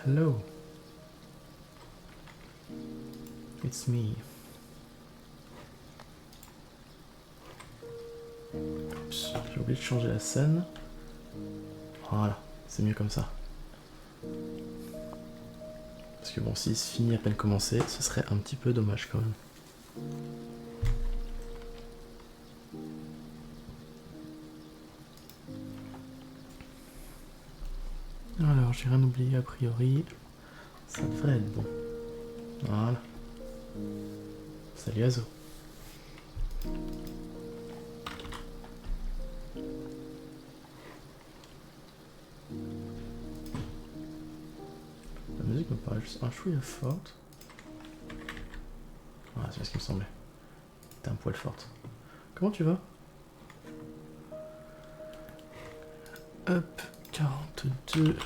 Hello. It's me. Oups, j'ai oublié de changer la scène. Voilà, c'est mieux comme ça. Parce que bon, s'il se finit à peine commencé, ce serait un petit peu dommage quand même. Alors, j'ai rien oublié a priori. Ça devrait être bon. Voilà. Salut Azo. La musique me paraît juste un chouïa forte. Ah, c'est ce qui me semblait. T'es un poil forte. Comment tu vas? Hop, 42.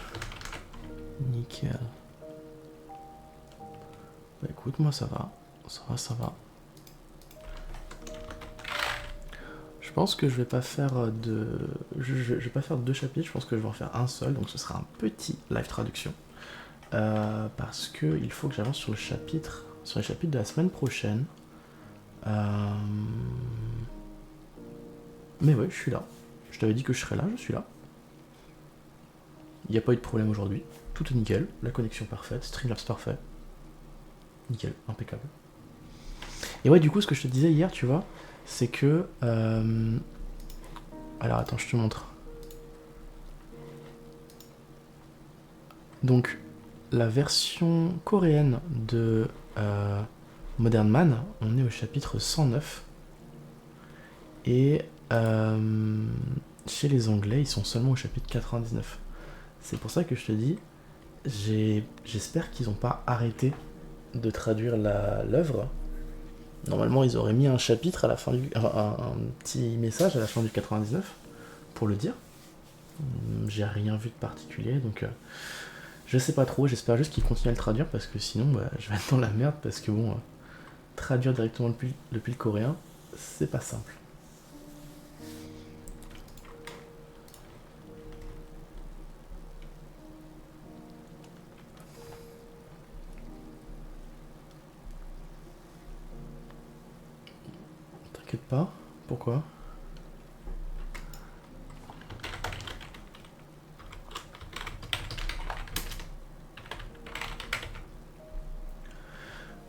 Nickel. Bah écoute, moi ça va. Ça va. Je pense que je vais pas faire de... Je vais pas faire 2 chapitres, je pense que je vais en faire un seul, donc ce sera un petit live traduction. Parce que il faut que j'avance sur les chapitres de la semaine prochaine. Mais ouais, je suis là. Je t'avais dit que je serais là, je suis là. Il n'y a pas eu de problème aujourd'hui. Tout est nickel, la connexion parfaite, Streamlabs parfait. Nickel, impeccable. Et ouais, du coup, ce que je te disais hier, tu vois, c'est que... Alors, attends, je te montre. Donc, la version coréenne de Modern Man, on est au chapitre 109. Et chez les Anglais, ils sont seulement au chapitre 99. C'est pour ça que je te dis, j'espère qu'ils n'ont pas arrêté de traduire l'œuvre. Normalement, ils auraient mis un chapitre à la fin un petit message à la fin du 99 pour le dire. J'ai rien vu de particulier, donc je sais pas trop. J'espère juste qu'ils continuent à le traduire parce que sinon, bah, je vais être dans la merde parce que bon, traduire directement depuis le coréen, c'est pas simple. T'inquiète pas. Pourquoi?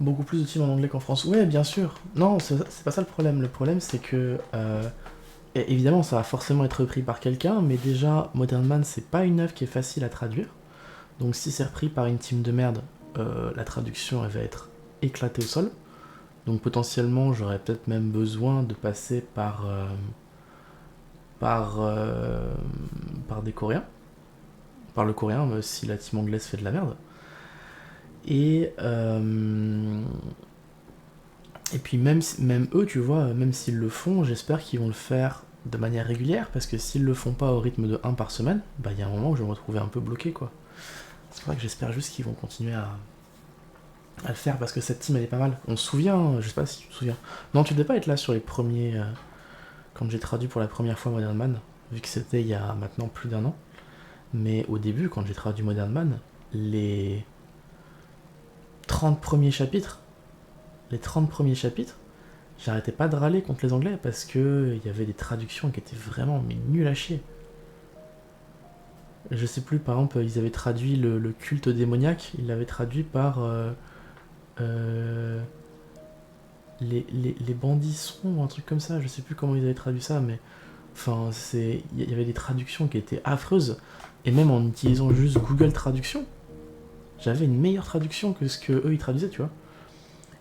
Beaucoup plus utile en anglais qu'en français. Ouais, bien sûr. Non, c'est pas ça le problème. Le problème, c'est que... évidemment, ça va forcément être repris par quelqu'un, mais déjà, Modern Man, c'est pas une œuvre qui est facile à traduire. Donc si c'est repris par une team de merde, la traduction, elle va être éclatée au sol. Donc potentiellement, j'aurais peut-être même besoin de passer par des Coréens. Par le coréen, si la team anglaise fait de la merde. Et puis même eux, tu vois, même s'ils le font, j'espère qu'ils vont le faire de manière régulière, parce que s'ils le font pas au rythme de 1 par semaine, bah il y a un moment où je vais me retrouver un peu bloqué, quoi. C'est pour ça que j'espère juste qu'ils vont continuer à le faire, parce que cette team, elle est pas mal. On se souvient, je sais pas si tu te souviens. Non, tu devais pas être là sur les premiers... quand j'ai traduit pour la première fois Modern Man, vu que c'était il y a maintenant plus d'1 an. Mais au début, quand j'ai traduit Modern Man, les 30 premiers chapitres, j'arrêtais pas de râler contre les Anglais parce que il y avait des traductions qui étaient vraiment nulles à chier. Je sais plus, par exemple, ils avaient traduit le culte démoniaque, ils l'avaient traduit par les bandits sombres, un truc comme ça, je sais plus comment ils avaient traduit ça, mais enfin, il y avait des traductions qui étaient affreuses, et même en utilisant juste Google Traduction, j'avais une meilleure traduction que ce que eux ils traduisaient, tu vois.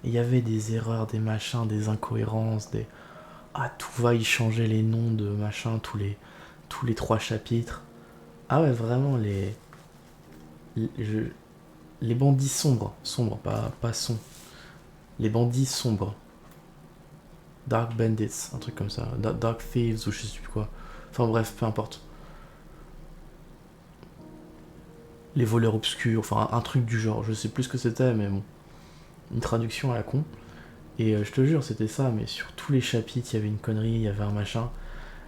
Et il y avait des erreurs, des machins, des incohérences, des... Ah, tout va, ils changeaient les noms de machins tous les 3 chapitres. Ah ouais, vraiment, les bandits sombres, pas sombres. Les bandits sombres. Dark Bandits, un truc comme ça. Dark Thieves ou je sais plus quoi. Enfin bref, peu importe. Les voleurs obscurs, enfin un truc du genre. Je sais plus ce que c'était, mais bon. Une traduction à la con. Et je te jure, c'était ça, mais sur tous les chapitres, il y avait une connerie, il y avait un machin.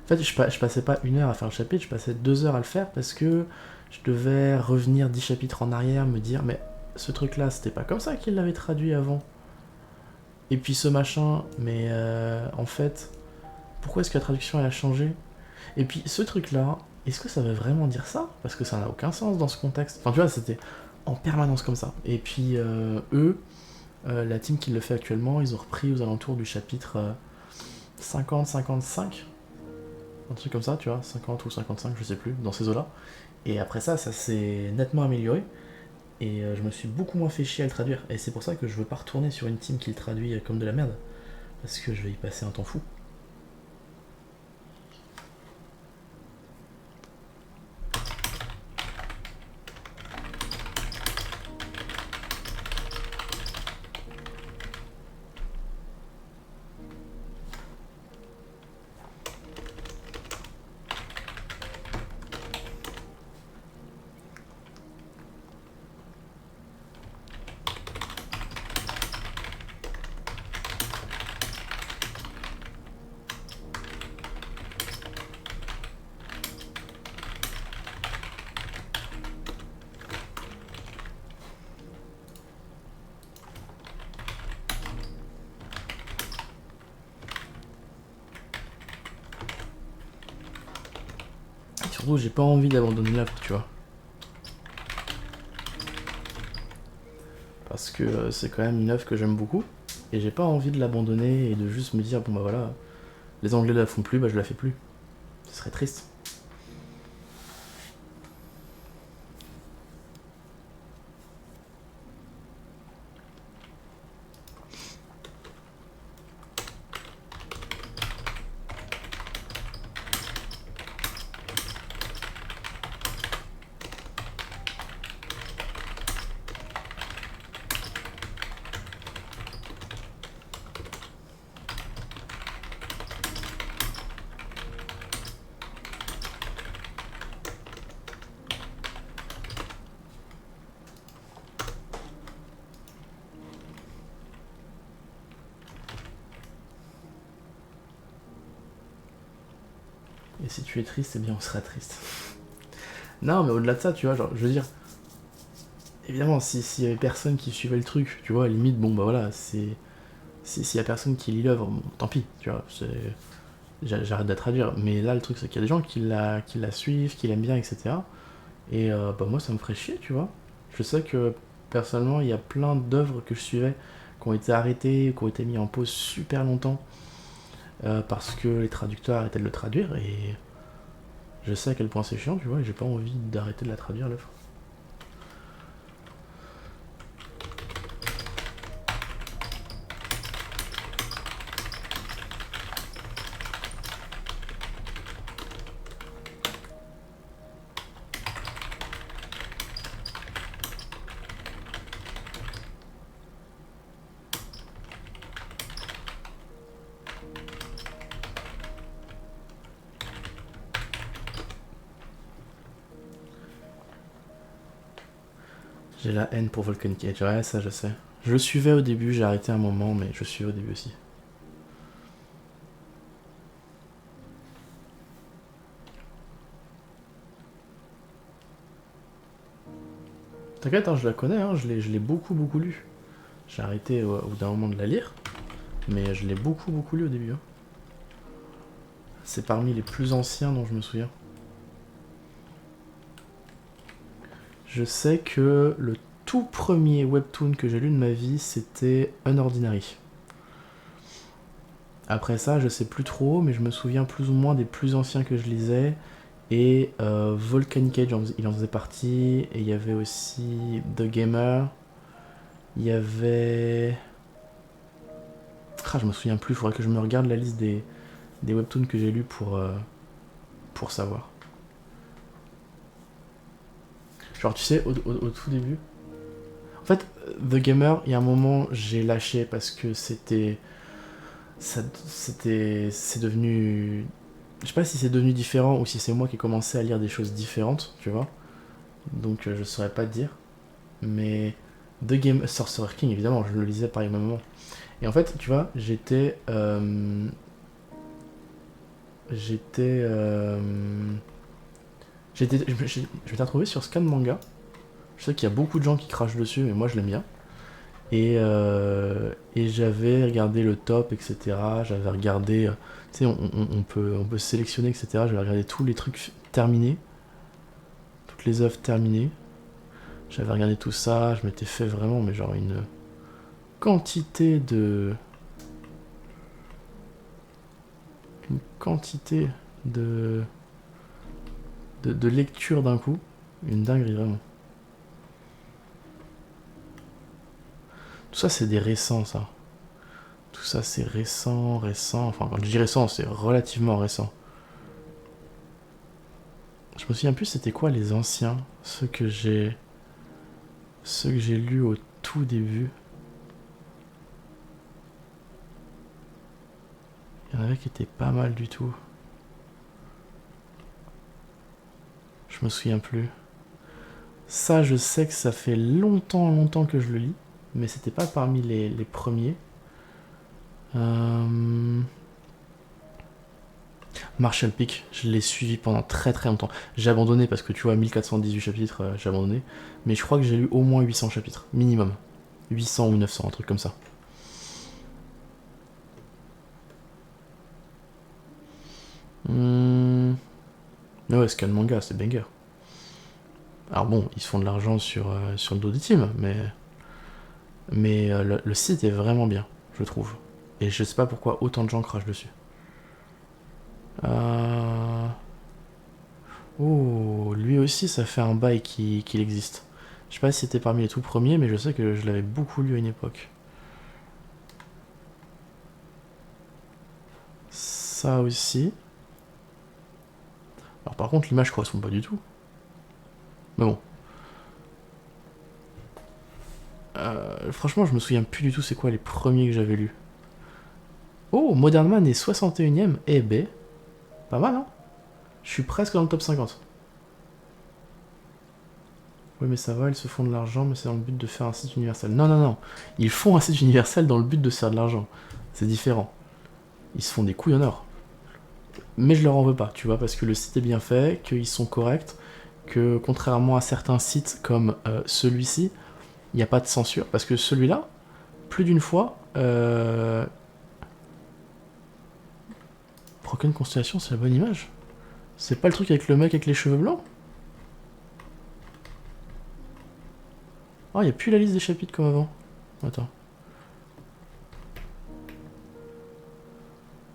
En fait, je passais pas 1 heure à faire le chapitre, je passais 2 heures à le faire parce que je devais revenir 10 chapitres en arrière, me dire, mais ce truc-là, c'était pas comme ça qu'il l'avait traduit avant. Et puis ce machin, mais en fait, pourquoi est-ce que la traduction elle a changé? Et puis ce truc-là, est-ce que ça veut vraiment dire ça? Parce que ça n'a aucun sens dans ce contexte. Enfin, tu vois, c'était en permanence comme ça. Et puis eux, la team qui le fait actuellement, ils ont repris aux alentours du chapitre 50-55, un truc comme ça, tu vois, 50 ou 55, je sais plus, dans ces eaux-là. Et après ça, ça s'est nettement amélioré. Et je me suis beaucoup moins fait chier à le traduire. Et c'est pour ça que je veux pas retourner sur une team qui le traduit comme de la merde. Parce que je vais y passer un temps fou. Et surtout, j'ai pas envie d'abandonner l'œuvre, tu vois. Parce que c'est quand même une œuvre que j'aime beaucoup. Et j'ai pas envie de l'abandonner et de juste me dire, bon bah voilà, les Anglais la font plus, bah je la fais plus. Ce serait triste. Et si tu es triste, eh bien on sera triste. Non, mais au-delà de ça, tu vois, genre, je veux dire, évidemment, s'il y avait personne qui suivait le truc, tu vois, à la limite, bon bah voilà, c'est. S'il y a personne qui lit l'œuvre, bon, tant pis, tu vois, j'arrête de la traduire. Mais là, le truc, c'est qu'il y a des gens qui la suivent, qui l'aiment bien, etc. Et bah moi, ça me ferait chier, tu vois. Je sais que personnellement, il y a plein d'œuvres que je suivais qui ont été arrêtées, qui ont été mis en pause super longtemps parce que les traducteurs arrêtaient de le traduire. Et je sais à quel point c'est chiant, tu vois, et j'ai pas envie d'arrêter de la traduire, l'œuvre. J'ai la haine pour Volcanic Age, ouais, ça je sais. Je le suivais au début, j'ai arrêté un moment, mais je le suivais au début aussi. T'inquiète, hein, je la connais, hein, je l'ai beaucoup beaucoup lu. J'ai arrêté au bout d'un moment de la lire, mais je l'ai beaucoup beaucoup lu au début. Hein. C'est parmi les plus anciens dont je me souviens. Je sais que le tout premier webtoon que j'ai lu de ma vie, c'était Unordinary. Après ça, je sais plus trop, mais je me souviens plus ou moins des plus anciens que je lisais. Et Volcanic Age, il en faisait partie. Et il y avait aussi The Gamer. Il y avait... Ah, je me souviens plus, il faudrait que je me regarde la liste des webtoons que j'ai lus pour savoir. Genre, tu sais, au tout début... En fait, The Gamer, il y a un moment, j'ai lâché parce que c'était... C'est devenu... Je sais pas si c'est devenu différent ou si c'est moi qui ai commencé à lire des choses différentes, tu vois. Donc je saurais pas te dire. Mais The Game Sorcerer King, évidemment, je le lisais par les mêmes moments. Et en fait, tu vois, j'étais... j'étais... je m'étais retrouvé sur Scan Manga. Je sais qu'il y a beaucoup de gens qui crachent dessus, mais moi je l'aime bien. Et j'avais regardé le top, etc. J'avais regardé... tu sais, on peut sélectionner, etc. J'avais regardé tous les trucs terminés. Toutes les œuvres terminées. J'avais regardé tout ça. Je m'étais fait vraiment, mais genre une quantité de... Une quantité de lecture d'un coup. Une dinguerie, vraiment. Tout ça, c'est des récents, ça. Tout ça, c'est récent. Enfin, quand je dis récent, c'est relativement récent. Je me souviens plus c'était quoi les anciens, ceux que j'ai lus au tout début. Il y en avait qui étaient pas mal du tout. Je me souviens plus. Ça, je sais que ça fait longtemps que je le lis, mais c'était pas parmi les premiers. Marshall Peak, je l'ai suivi pendant très longtemps. J'ai abandonné parce que tu vois, 1418 chapitres, j'ai abandonné. Mais je crois que j'ai lu au moins 800 chapitres, minimum. 800 ou 900, un truc comme ça. Ouais, Scan Manga, c'est banger. Alors bon, ils se font de l'argent sur le dos des teams, mais le site est vraiment bien, je trouve. Et je sais pas pourquoi autant de gens crachent dessus. Oh, lui aussi, ça fait un bail qu'il existe. Je sais pas si c'était parmi les tout premiers, mais je sais que je l'avais beaucoup lu à une époque. Ça aussi. Alors par contre, l'image correspond pas du tout. Mais bon. Franchement, je me souviens plus du tout c'est quoi les premiers que j'avais lus. Oh, Modern Man est 61ème. Eh ben, pas mal, hein. Je suis presque dans le top 50. Oui, mais ça va, ils se font de l'argent, mais c'est dans le but de faire un site universel. Non. Ils font un site universel dans le but de se faire de l'argent. C'est différent. Ils se font des couilles en or. Mais je leur en veux pas, tu vois, parce que le site est bien fait, qu'ils sont corrects, que contrairement à certains sites comme celui-ci, il n'y a pas de censure. Parce que celui-là, plus d'une fois, Broken Constellation, c'est la bonne image. C'est pas le truc avec le mec avec les cheveux blancs? Oh, il n'y a plus la liste des chapitres comme avant. Attends.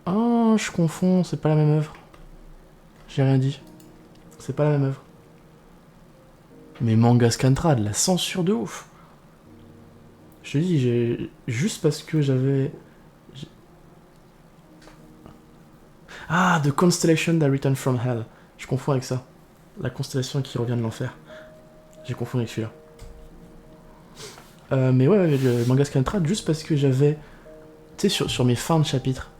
Ah, je confonds, c'est pas la même œuvre. J'ai rien dit. C'est pas la même œuvre. Mais Manga Scantrad, la censure de ouf. Je te dis, juste parce que j'avais... Ah, The Constellation That Returned From Hell. Je confonds avec ça. La constellation qui revient de l'enfer. J'ai confondu avec celui-là. Mais ouais, le Manga Scantrad, juste parce que j'avais... Tu sais, sur mes fins de chapitre.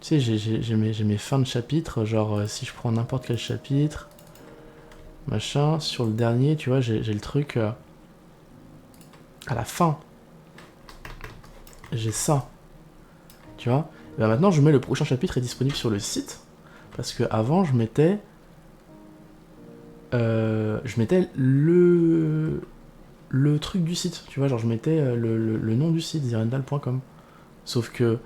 Tu sais, j'ai mes fins de chapitre, genre si je prends n'importe quel chapitre, machin, sur le dernier, tu vois, j'ai le truc à la fin. J'ai ça. Tu vois. Et ben maintenant, je mets le prochain chapitre est disponible sur le site, parce que avant je mettais le truc du site, tu vois, genre je mettais le nom du site, zirendal.com. Sauf que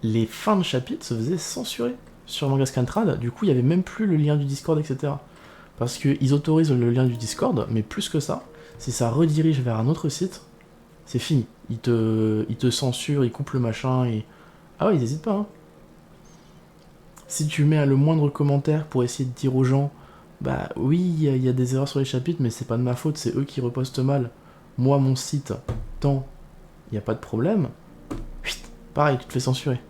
les fins de chapitre se faisaient censurer sur Manga Scantrad, du coup il y avait même plus le lien du Discord, etc. Parce qu'ils autorisent le lien du Discord, mais plus que ça, si ça redirige vers un autre site, c'est fini. Ils te censurent, ils coupent le machin, et... Ah ouais, ils hésitent pas, hein. Si tu mets le moindre commentaire pour essayer de dire aux gens, bah oui, il y a des erreurs sur les chapitres, mais c'est pas de ma faute, c'est eux qui repostent mal. Moi, mon site, tant, il n'y a pas de problème. Pareil, tu te fais censurer.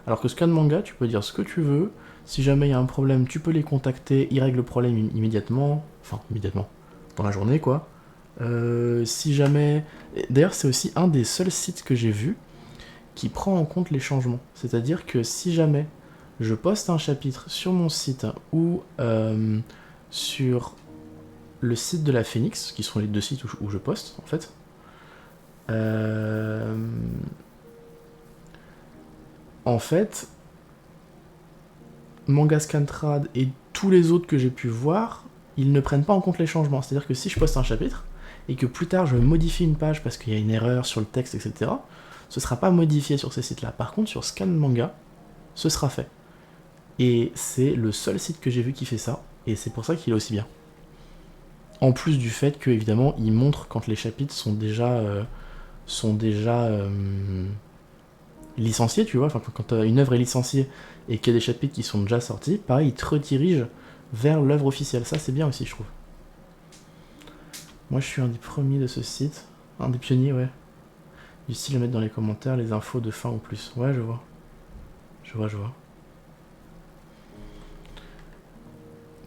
Alors que Scan Manga, tu peux dire ce que tu veux. Si jamais il y a un problème, tu peux les contacter, ils règlent le problème immédiatement. Enfin, immédiatement. Dans la journée, quoi. Si jamais... D'ailleurs, c'est aussi un des seuls sites que j'ai vu qui prend en compte les changements. C'est-à-dire que si jamais je poste un chapitre sur mon site ou sur le site de la Phoenix, qui sont les deux sites où je poste, en fait, en fait, Manga Scantrad et tous les autres que j'ai pu voir, ils ne prennent pas en compte les changements. C'est-à-dire que si je poste un chapitre, et que plus tard je modifie une page parce qu'il y a une erreur sur le texte, etc., ce sera pas modifié sur ces sites-là. Par contre, sur Scan Manga, ce sera fait. Et c'est le seul site que j'ai vu qui fait ça, et c'est pour ça qu'il est aussi bien. En plus du fait que, évidemment, il montre quand les chapitres sont déjà licenciés, tu vois. Enfin, quand une œuvre est licenciée et qu'il y a des chapitres qui sont déjà sortis, pareil, il te redirige vers l'œuvre officielle. Ça, c'est bien aussi, je trouve. Moi, je suis un des premiers de ce site. Un des pionniers, ouais. Du style à mettre dans les commentaires les infos de fin ou plus. Ouais, je vois. Je vois.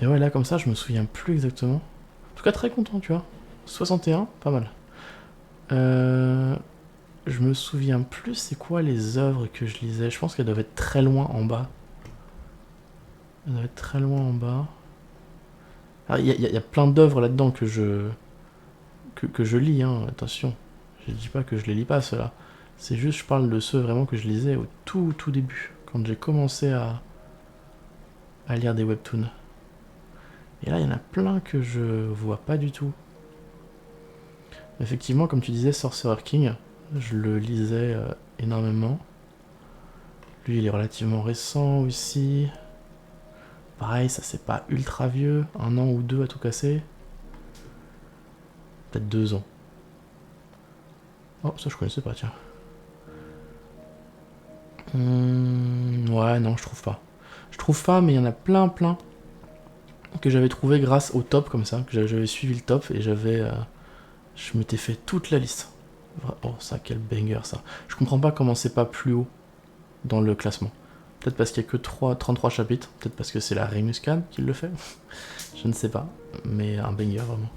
Et ouais, là, comme ça, je me souviens plus exactement. En tout cas, très content, tu vois. 61, pas mal. Je me souviens plus c'est quoi les œuvres que je lisais. Je pense qu'elles doivent être très loin en bas. Elles doivent être très loin en bas. Il y a plein d'œuvres là-dedans que je lis, hein, attention. Je dis pas que je les lis pas, ceux-là. C'est juste, je parle de ceux vraiment que je lisais au tout début, quand j'ai commencé à lire des webtoons. Et là, il y en a plein que je vois pas du tout. Effectivement, comme tu disais, Sorcerer King, je le lisais énormément. Lui, il est relativement récent aussi. Pareil, ça c'est pas ultra vieux, 1 an ou 2 à tout casser. Peut-être 2 ans. Oh, ça je connaissais pas, tiens. Ouais, non, je trouve pas. Je trouve pas, mais il y en a plein que j'avais trouvé grâce au top comme ça, que j'avais suivi le top et je m'étais fait toute la liste. Oh, ça, quel banger ça. Je comprends pas comment c'est pas plus haut dans le classement. Peut-être parce qu'il y a que 33 chapitres, peut-être parce que c'est la Remuscan qui le fait. Je ne sais pas, mais un banger vraiment.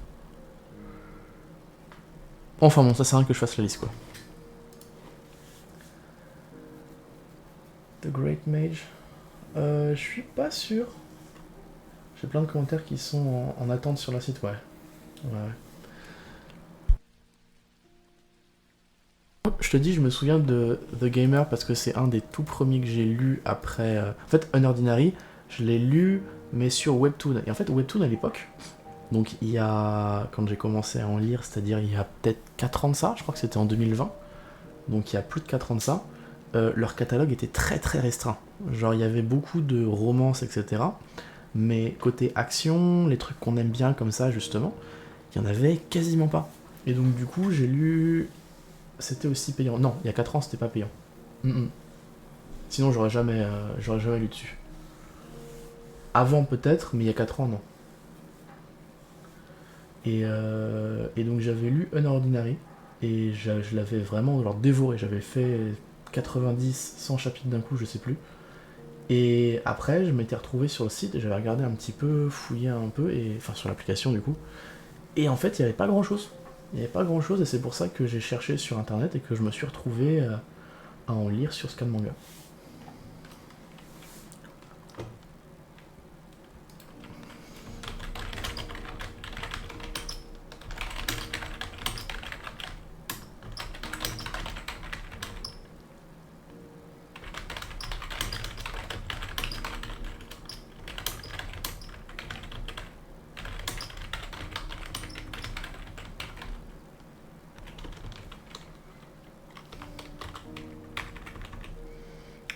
Enfin bon, ça sert à rien que je fasse la liste quoi. The Great Mage. Je suis pas sûr. J'ai plein de commentaires qui sont en attente sur le site, ouais. Je te dis, je me souviens de The Gamer parce que c'est un des tout premiers que j'ai lu après. En fait, Unordinary, je l'ai lu, mais sur Webtoon. Et en fait, Webtoon à l'époque, donc il y a. Quand j'ai commencé à en lire, c'est-à-dire il y a peut-être 4 ans de ça, je crois que c'était en 2020, donc il y a plus de 4 ans de ça, leur catalogue était très restreint. Genre, il y avait beaucoup de romances, etc. Mais côté action, les trucs qu'on aime bien comme ça, justement, il y en avait quasiment pas. Et donc, du coup, j'ai lu. C'était aussi payant. Non, il y a 4 ans, c'était pas payant. Sinon, j'aurais jamais lu dessus. Avant, peut-être, mais il y a 4 ans, non. Et donc, j'avais lu Unordinary, et je l'avais vraiment dévoré. J'avais fait 90, 100 chapitres d'un coup, je sais plus. Et après, je m'étais retrouvé sur le site, et j'avais regardé un petit peu, fouillé un peu, enfin sur l'application du coup. Et en fait, il n'y avait pas grand-chose. Il n'y avait pas grand-chose, et c'est pour ça que j'ai cherché sur internet et que je me suis retrouvé à en lire sur Scan Manga.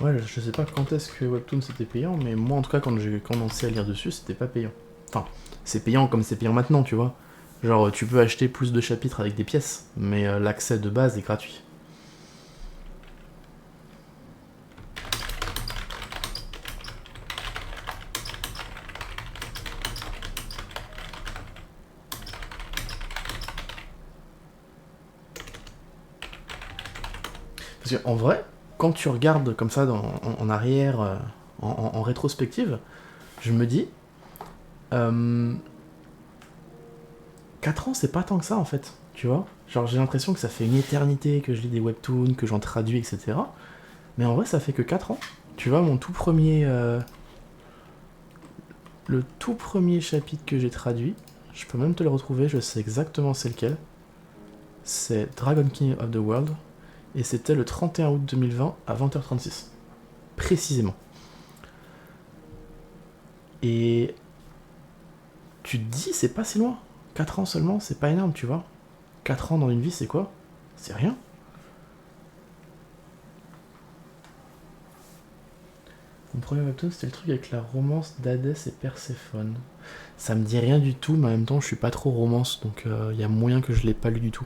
Ouais, je sais pas quand est-ce que Webtoon c'était payant, mais moi en tout cas quand j'ai commencé à lire dessus, c'était pas payant. Enfin, c'est payant comme c'est payant maintenant, tu vois. Genre tu peux acheter plus de chapitres avec des pièces, mais l'accès de base est gratuit. Parce qu'en vrai, quand tu regardes comme ça en arrière, en rétrospective, je me dis, 4 ans, c'est pas tant que ça en fait, tu vois. Genre j'ai l'impression que ça fait une éternité que je lis des webtoons, que j'en traduis, etc. Mais en vrai, ça fait que 4 ans. Tu vois, mon tout premier. Le tout premier chapitre que j'ai traduit, je peux même te le retrouver, je sais exactement c'est lequel. C'est Dragon King of the World, et c'était le 31 août 2020 à 20h36. Précisément. Et tu te dis, c'est pas si loin. 4 ans seulement, c'est pas énorme, tu vois. 4 ans dans une vie, c'est quoi? C'est rien. Mon premier webtoon, c'était le truc avec la romance d'Hadès et Perséphone. Ça me dit rien du tout, mais en même temps, je suis pas trop romance, donc il y a moyen que je l'ai pas lu du tout.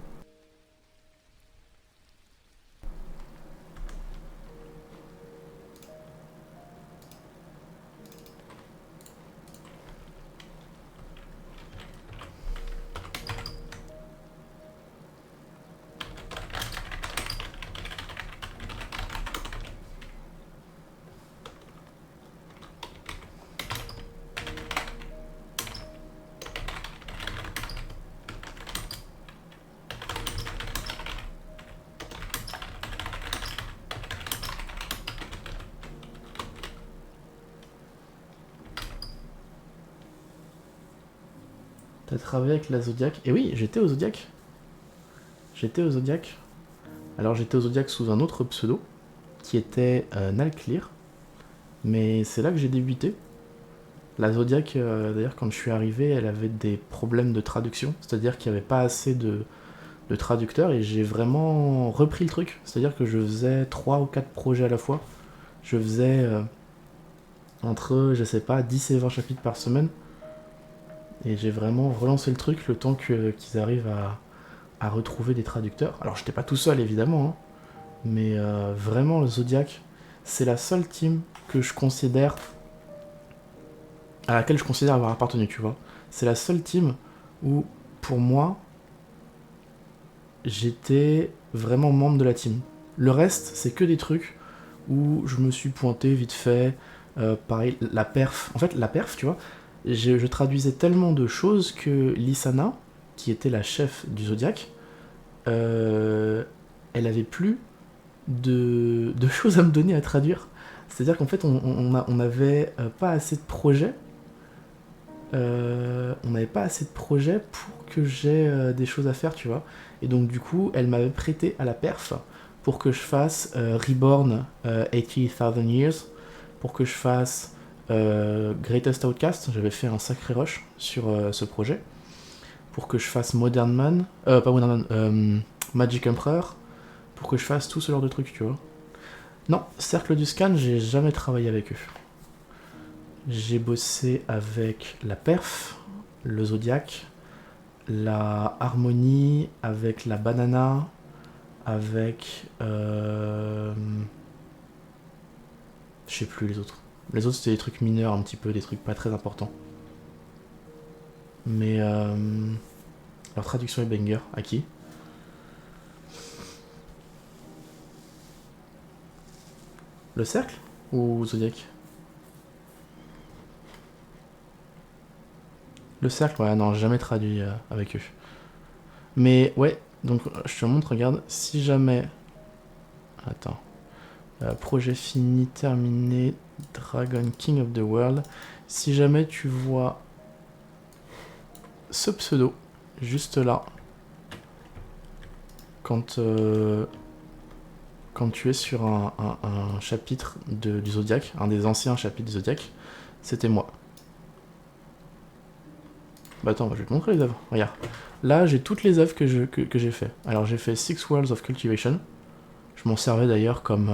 T'as travaillé avec la Zodiac? Et oui, j'étais au Zodiac. J'étais au Zodiac. Alors j'étais au Zodiac sous un autre pseudo, qui était Nalclear. Mais c'est là que j'ai débuté. La Zodiac, d'ailleurs, quand je suis arrivé, elle avait des problèmes de traduction. C'est-à-dire qu'il n'y avait pas assez de traducteurs et j'ai vraiment repris le truc. C'est-à-dire que je faisais 3 ou 4 projets à la fois. Je faisais entre, je sais pas, 10 et 20 chapitres par semaine. Et j'ai vraiment relancé le truc le temps qu'ils arrivent à retrouver des traducteurs. Alors j'étais pas tout seul évidemment, hein, mais vraiment le Zodiac, c'est la seule team que je considère à laquelle je considère avoir appartenu, tu vois. C'est la seule team où, pour moi, j'étais vraiment membre de la team. Le reste, c'est que des trucs où je me suis pointé vite fait. Pareil, la perf. En fait, la perf, tu vois, je traduisais tellement de choses que Lissana, qui était la chef du Zodiac, elle avait plus de choses à me donner à traduire. C'est-à-dire qu'en fait, on n'avait pas assez de projets. On n'avait pas assez de projets pour que j'ai des choses à faire, tu vois. Et donc, du coup, elle m'avait prêté à la perf pour que je fasse Reborn 80,000 Years, pour que je fasse Greatest Outcast. J'avais fait un sacré rush sur ce projet. Pour que je fasse Modern Man, pas Modern Man, Magic Emperor, pour que je fasse tout ce genre de trucs, tu vois. Non, Cercle du Scan, j'ai jamais travaillé avec eux. J'ai bossé avec la Perf, le Zodiac, la Harmonie, avec la Banana, avec... Je sais plus les autres. Les autres c'était des trucs mineurs un petit peu, des trucs pas très importants. Mais leur traduction est banger. À qui? Le Cercle ou Zodiac? Le Cercle, ouais, non, j'ai jamais traduit avec eux. Mais ouais, donc je te montre, regarde, si jamais... Attends. Projet fini, terminé, Dragon King of the World. Si jamais tu vois ce pseudo, juste là, quand tu es sur un chapitre du Zodiac, un des anciens chapitres du Zodiac, c'était moi. Bah attends, je vais te montrer les œuvres, regarde. Là, j'ai toutes les œuvres que j'ai fait. Alors j'ai fait Six Worlds of Cultivation. Je m'en servais d'ailleurs comme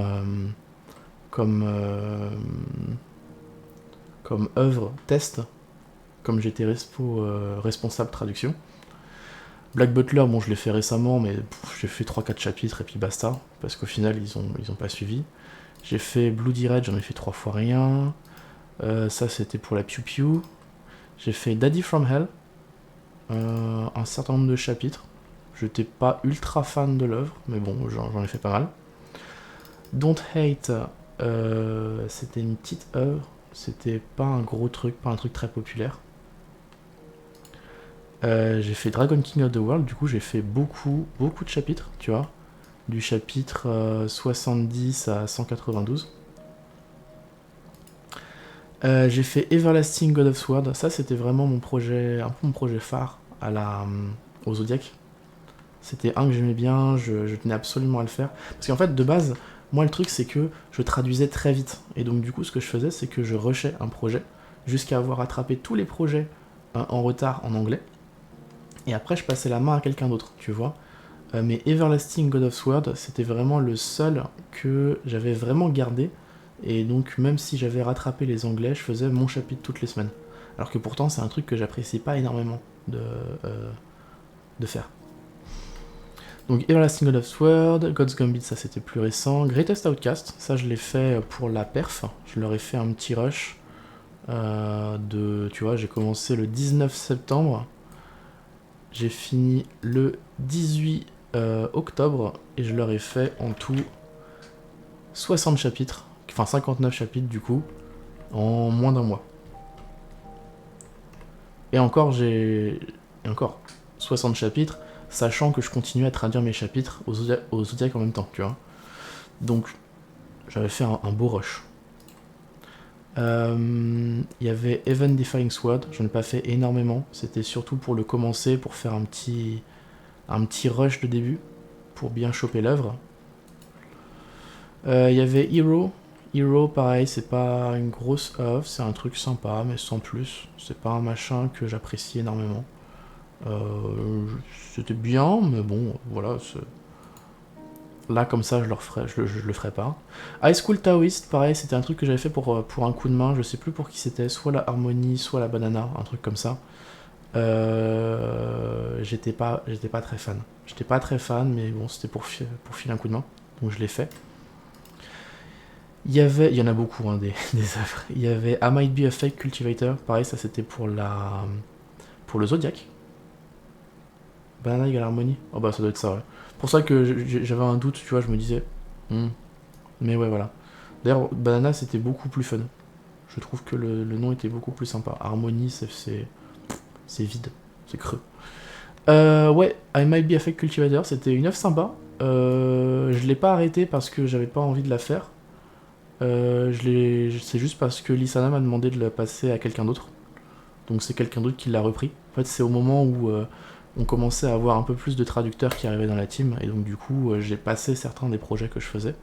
œuvre test, comme j'étais responsable traduction. Black Butler, bon, je l'ai fait récemment, mais j'ai fait 3-4 chapitres et puis basta, parce qu'au final, ils ont pas suivi. J'ai fait Bloody Red, j'en ai fait 3 fois rien. Ça, c'était pour la Pew Pew. J'ai fait Daddy from Hell, un certain nombre de chapitres. J'étais pas ultra fan de l'œuvre, mais bon, j'en ai fait pas mal. Don't Hate, c'était une petite œuvre, c'était pas un gros truc, pas un truc très populaire. J'ai fait Dragon King of the World, du coup j'ai fait beaucoup de chapitres, tu vois, du chapitre 70 à 192. J'ai fait Everlasting God of Sword, ça c'était vraiment mon projet, un peu mon projet phare au Zodiac. C'était un que j'aimais bien, je tenais absolument à le faire. Parce qu'en fait, de base, moi le truc c'est que je traduisais très vite. Et donc du coup, ce que je faisais, c'est que je rushais un projet. jusqu'à avoir rattrapé tous les projets en retard en anglais. Et après, je passais la main à quelqu'un d'autre, tu vois. Mais Everlasting God of Sword, c'était vraiment le seul que j'avais vraiment gardé. Et donc, même si j'avais rattrapé les anglais, je faisais mon chapitre toutes les semaines. Alors que pourtant, c'est un truc que j'apprécie pas énormément de faire. Donc Everlasting God of Sword, God's Gambit, ça c'était plus récent. Greatest Outcast, ça je l'ai fait pour la perf. Je leur ai fait un petit rush. Tu vois, j'ai commencé le 19 septembre. J'ai fini le 18 octobre. Et je leur ai fait en tout 60 chapitres. Enfin 59 chapitres du coup. En moins d'un mois. Et encore, j'ai... Et encore, 60 chapitres, sachant que je continue à traduire mes chapitres au Zodiac en même temps, tu vois. Donc, j'avais fait un beau rush. Il y avait Even Defying Sword, j'en ai pas fait énormément, c'était surtout pour le commencer, pour faire un petit rush de début, pour bien choper l'œuvre. Il y avait Hero. Hero, pareil, c'est pas une grosse œuvre, c'est un truc sympa, mais sans plus. C'est pas un machin que j'apprécie énormément. C'était bien, mais bon, voilà. Là, comme ça, je le ferai pas. High School Taoist, pareil, c'était un truc que j'avais fait pour un coup de main, je sais plus pour qui c'était, soit la Harmonie, soit la Banana, un truc comme ça. J'étais pas très fan. J'étais pas très fan, mais bon, c'était pour filer un coup de main, donc je l'ai fait. Il y en a beaucoup, hein, des œuvres. Il y avait I Might Be a Fake Cultivator, pareil, ça c'était pour le Zodiac. Banana égale harmonie. Oh bah ça doit être ça, ouais. Pour ça que j'avais un doute, tu vois, je me disais. Mais ouais, voilà. D'ailleurs, Banana c'était beaucoup plus fun. Je trouve que le nom était beaucoup plus sympa. Harmonie, c'est vide, c'est creux. Ouais, I Might Be a Fake Cultivator, c'était une œuvre sympa. Je l'ai pas arrêté parce que j'avais pas envie de la faire. C'est juste parce que Lisana m'a demandé de la passer à quelqu'un d'autre. Donc c'est quelqu'un d'autre qui l'a repris. En fait, c'est au moment où on commençait à avoir un peu plus de traducteurs qui arrivaient dans la team, et donc du coup, j'ai passé certains des projets que je faisais.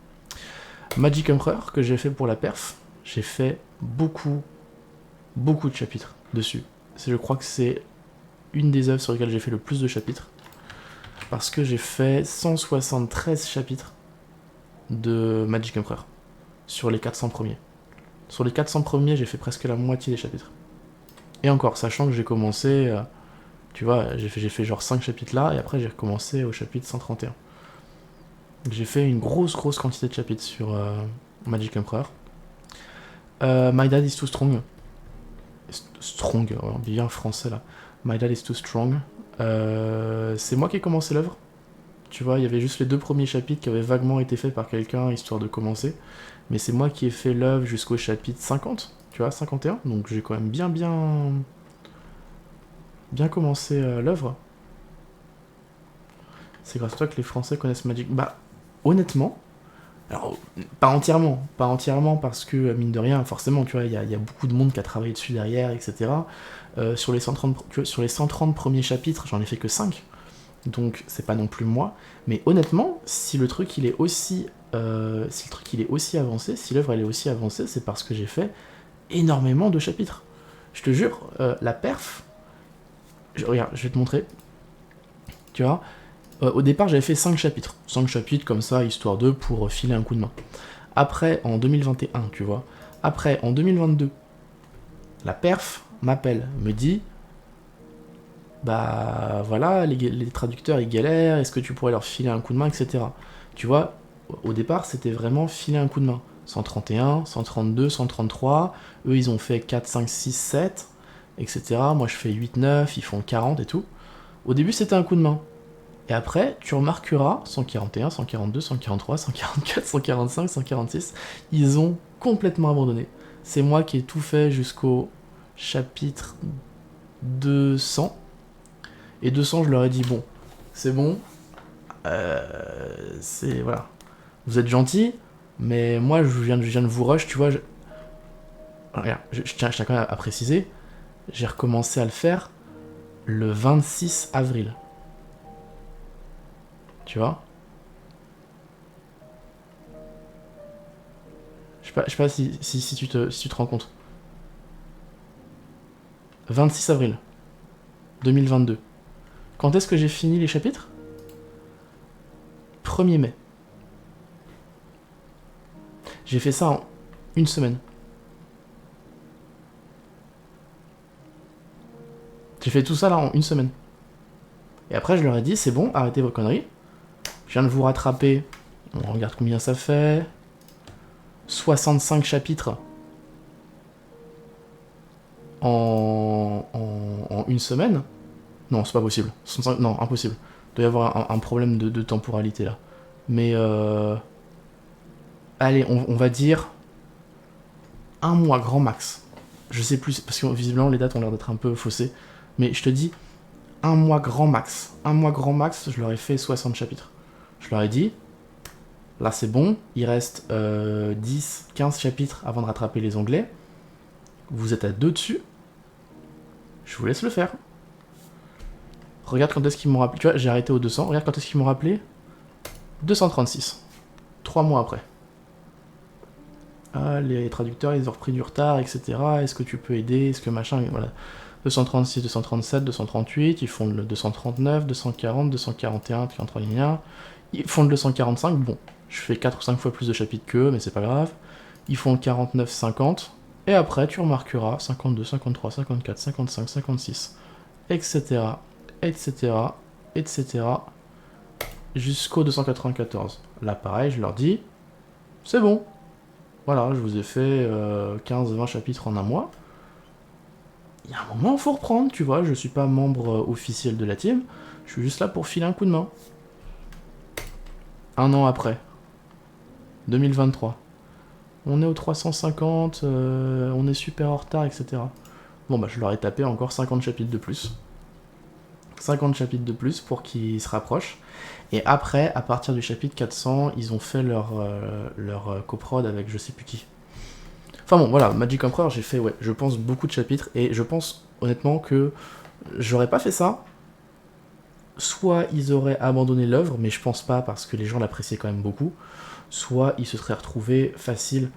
Magic Emperor, que j'ai fait pour la perf, j'ai fait beaucoup de chapitres dessus. Je crois que c'est une des œuvres sur lesquelles j'ai fait le plus de chapitres, parce que j'ai fait 173 chapitres de Magic Emperor sur les 400 premiers. Sur les 400 premiers, j'ai fait presque la moitié des chapitres. Et encore, sachant que j'ai commencé, tu vois, j'ai fait genre 5 chapitres là, et après j'ai recommencé au chapitre 131. J'ai fait une grosse quantité de chapitres sur Magic Emperor. My Dad is Too Strong. Strong, bien français là. My Dad is Too Strong. C'est moi qui ai commencé l'œuvre. Tu vois, il y avait juste les 2 premiers chapitres qui avaient vaguement été faits par quelqu'un, histoire de commencer. Mais c'est moi qui ai fait l'œuvre jusqu'au chapitre 50, tu vois, 51. Donc j'ai quand même bien commencé l'œuvre. C'est grâce à toi que les Français connaissent Magic. Bah, honnêtement, alors, pas entièrement parce que, mine de rien, forcément, tu vois, il y a beaucoup de monde qui a travaillé dessus derrière, etc. Sur les 130 premiers chapitres, j'en ai fait que 5. Donc, c'est pas non plus moi. Mais honnêtement, si le truc il est aussi avancé, si l'œuvre elle est aussi avancée, c'est parce que j'ai fait énormément de chapitres. Je te jure, la perf. Regarde, je vais te montrer. Tu vois, au départ, j'avais fait 5 chapitres. 5 chapitres comme ça, histoire de, pour filer un coup de main. Après, en 2021, tu vois. Après, en 2022, la perf m'appelle, me dit bah voilà, les traducteurs ils galèrent, est-ce que tu pourrais leur filer un coup de main, etc. Tu vois, au départ, c'était vraiment filer un coup de main. 131, 132, 133, eux ils ont fait 4, 5, 6, 7, etc. Moi je fais 8, 9, ils font 40 et tout. Au début, c'était un coup de main. Et après, tu remarqueras, 141, 142, 143, 144, 145, 146, ils ont complètement abandonné. C'est moi qui ai tout fait jusqu'au chapitre 200. Et 200, je leur ai dit, bon, c'est bon, voilà. Vous êtes gentils, mais moi, je viens de vous rush, tu vois. Regarde, je tiens quand même à préciser, j'ai recommencé à le faire le 26 avril. Tu vois, je sais pas si tu te rends compte. 26 avril 2022. Quand est-ce que j'ai fini les chapitres? 1er mai. J'ai fait ça en une semaine. J'ai fait tout ça là en une semaine. Et après, je leur ai dit, c'est bon, arrêtez vos conneries. Je viens de vous rattraper. On regarde combien ça fait. 65 chapitres en une semaine. Non, c'est pas possible. 65, non, impossible. Il doit y avoir un problème de temporalité là. Mais allez, on va dire un mois grand max. Je sais plus, parce que visiblement les dates ont l'air d'être un peu faussées. Mais je te dis, un mois grand max. Un mois grand max, je leur ai fait 60 chapitres. Je leur ai dit, là c'est bon, il reste 10, 15 chapitres avant de rattraper les onglets. Vous êtes à 2 dessus. Je vous laisse le faire. Regarde quand est-ce qu'ils m'ont rappelé. Tu vois, j'ai arrêté au 200. Regarde quand est-ce qu'ils m'ont rappelé. 236. 3 mois après. Ah, les traducteurs, ils ont repris du retard, etc. Est-ce que tu peux aider? Est-ce que machin... Voilà. 236, 237, 238. Ils font le 239, 240, 241, 241. Ils font le 245. Bon, je fais 4 ou 5 fois plus de chapitres qu'eux, mais c'est pas grave. Ils font le 49, 50. Et après, tu remarqueras 52, 53, 54, 55, 56, etc., etc., etc., jusqu'au 294. Là, pareil, je leur dis, c'est bon. Voilà, je vous ai fait 15-20 chapitres en un mois. Il y a un moment, il faut reprendre, tu vois. Je suis pas membre officiel de la team. Je suis juste là pour filer un coup de main. Un an après. 2023. On est au 350, on est super en retard, etc. Bon, bah, je leur ai tapé encore 50 chapitres de plus. 50 chapitres de plus pour qu'ils se rapprochent. Et après, à partir du chapitre 400, ils ont fait leur coprod avec je sais plus qui. Enfin bon, voilà, Magic Emperor, j'ai fait, ouais, je pense, beaucoup de chapitres. Et je pense, honnêtement, que j'aurais pas fait ça. Soit ils auraient abandonné l'œuvre, mais je pense pas, parce que les gens l'appréciaient quand même beaucoup. Soit ils se seraient retrouvés facile.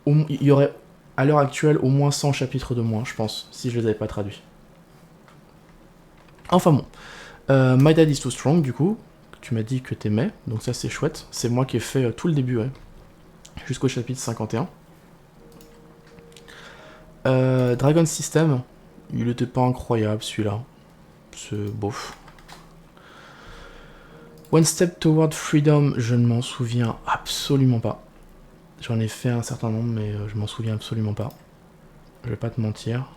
Il y aurait, à l'heure actuelle, au moins 100 chapitres de moins, je pense, si je les avais pas traduits. Enfin bon. My Dad is Too Strong, du coup, tu m'as dit que t'aimais, donc ça c'est chouette. C'est moi qui ai fait tout le début, ouais, jusqu'au chapitre 51. Dragon System, il était pas incroyable celui-là. C'est bof. One Step Toward Freedom, je ne m'en souviens absolument pas. J'en ai fait un certain nombre, mais je m'en souviens absolument pas. Je vais pas te mentir.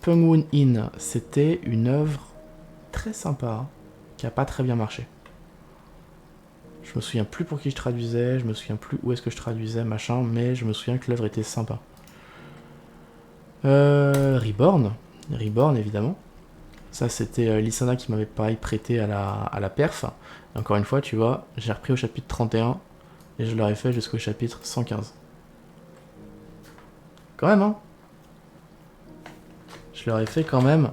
Penguin Inn, c'était une œuvre très sympa, qui a pas très bien marché. Je me souviens plus pour qui je traduisais, je me souviens plus où est-ce que je traduisais, machin, mais je me souviens que l'œuvre était sympa. Reborn, évidemment. Ça, c'était Lissana qui m'avait pareil prêté à la perf. Et encore une fois, tu vois, j'ai repris au chapitre 31 et je l'aurais fait jusqu'au chapitre 115. Quand même, hein. Je leur ai fait quand même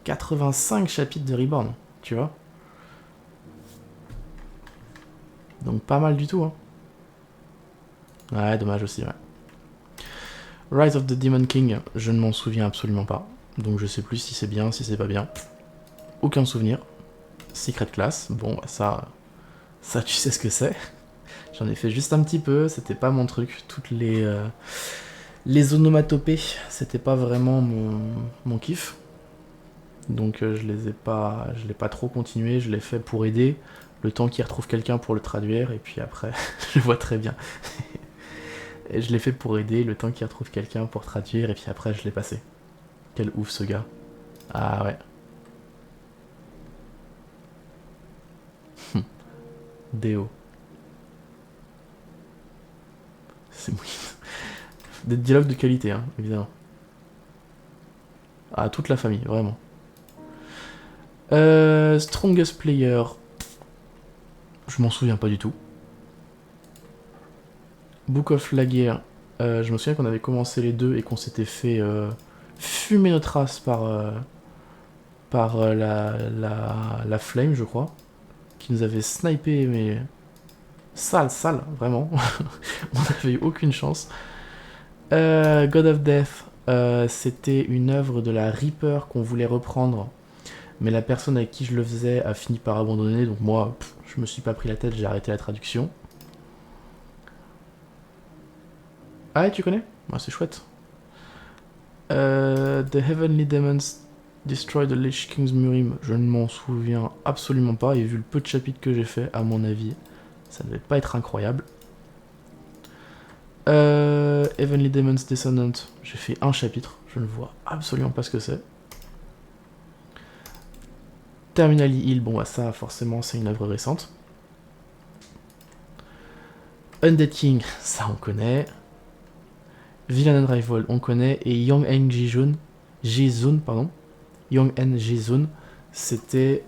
85 chapitres de Reborn, tu vois. Donc pas mal du tout, hein. Ouais, dommage aussi, ouais. Rise of the Demon King, je ne m'en souviens absolument pas. Donc je sais plus si c'est bien, si c'est pas bien. Aucun souvenir. Secret Class, bon, ça tu sais ce que c'est. J'en ai fait juste un petit peu, c'était pas mon truc. Toutes les onomatopées, c'était pas vraiment mon kiff. Donc je l'ai pas trop continué, je l'ai fait pour aider, le temps qu'il retrouve quelqu'un pour le traduire, et puis après, je vois très bien. Et je l'ai fait pour aider, le temps qu'il retrouve quelqu'un pour traduire, et puis après je l'ai passé. Quel ouf ce gars. Ah ouais. Déo. C'est mouillé. Des dialogues de qualité, hein, évidemment. Ah, toute la famille, vraiment. Strongest Player. Je m'en souviens pas du tout. Book of Laguerre. Je me souviens qu'on avait commencé les deux et qu'on s'était fait fumer notre race par la flame, je crois. Qui nous avait snipé, mais sale, vraiment. On n'avait eu aucune chance. God of Death. C'était une œuvre de la Reaper qu'on voulait reprendre, mais la personne avec qui je le faisais a fini par abandonner, donc moi, je me suis pas pris la tête, j'ai arrêté la traduction. Ah ouais, tu connais? Ouais, c'est chouette. The Heavenly Demons Destroy the Lich King's Murim, je ne m'en souviens absolument pas, et vu le peu de chapitres que j'ai fait, à mon avis, ça ne devait pas être incroyable. Heavenly Demons Descendant, j'ai fait un chapitre, je ne vois absolument pas ce que c'est. Terminally Hill, bon bah ça forcément c'est une œuvre récente. Undead King, ça on connaît. Villain and Rival, on connaît. Et Young N Jizun, pardon. Young N Jizun, c'était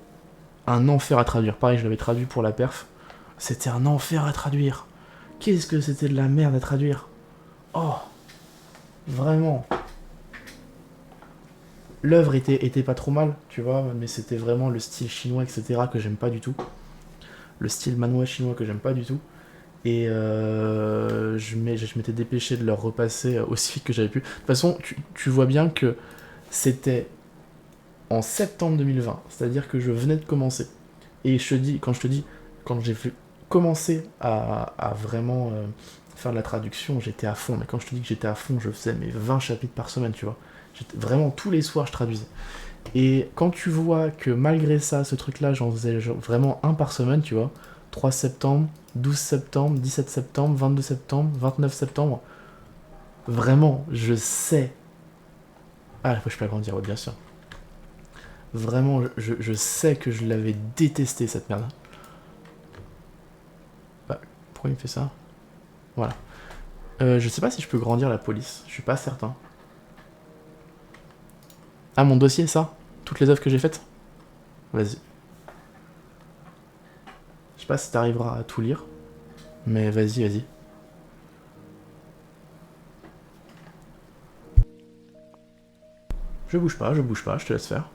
un enfer à traduire. Pareil, je l'avais traduit pour la perf. C'était un enfer à traduire. Qu'est-ce que c'était de la merde à traduire. Oh, vraiment. L'œuvre était pas trop mal, tu vois, mais c'était vraiment le style chinois, etc., que j'aime pas du tout. Le style manhwa chinois que j'aime pas du tout. Et je m'étais dépêché de leur repasser aussi vite que j'avais pu. De toute façon, tu vois bien que c'était en septembre 2020, c'est-à-dire que je venais de commencer. Et quand j'ai commencé à vraiment faire de la traduction, j'étais à fond. Mais quand je te dis que j'étais à fond, je faisais mes 20 chapitres par semaine, tu vois. Vraiment, tous les soirs, je traduisais. Et quand tu vois que malgré ça, ce truc-là, j'en faisais vraiment un par semaine, tu vois. 3 septembre, 12 septembre, 17 septembre, 22 septembre, 29 septembre. Vraiment, je sais. Ah, je peux agrandir, ouais, bien sûr. Vraiment, je sais que je l'avais détesté, cette merde. Bah, pourquoi il me fait ça? Voilà. Je sais pas si je peux grandir la police, je suis pas certain. Ah, mon dossier, ça? Toutes les œuvres que j'ai faites? Vas-y. Je sais pas si t'arriveras à tout lire, mais vas-y, vas-y. Je bouge pas, je te laisse faire.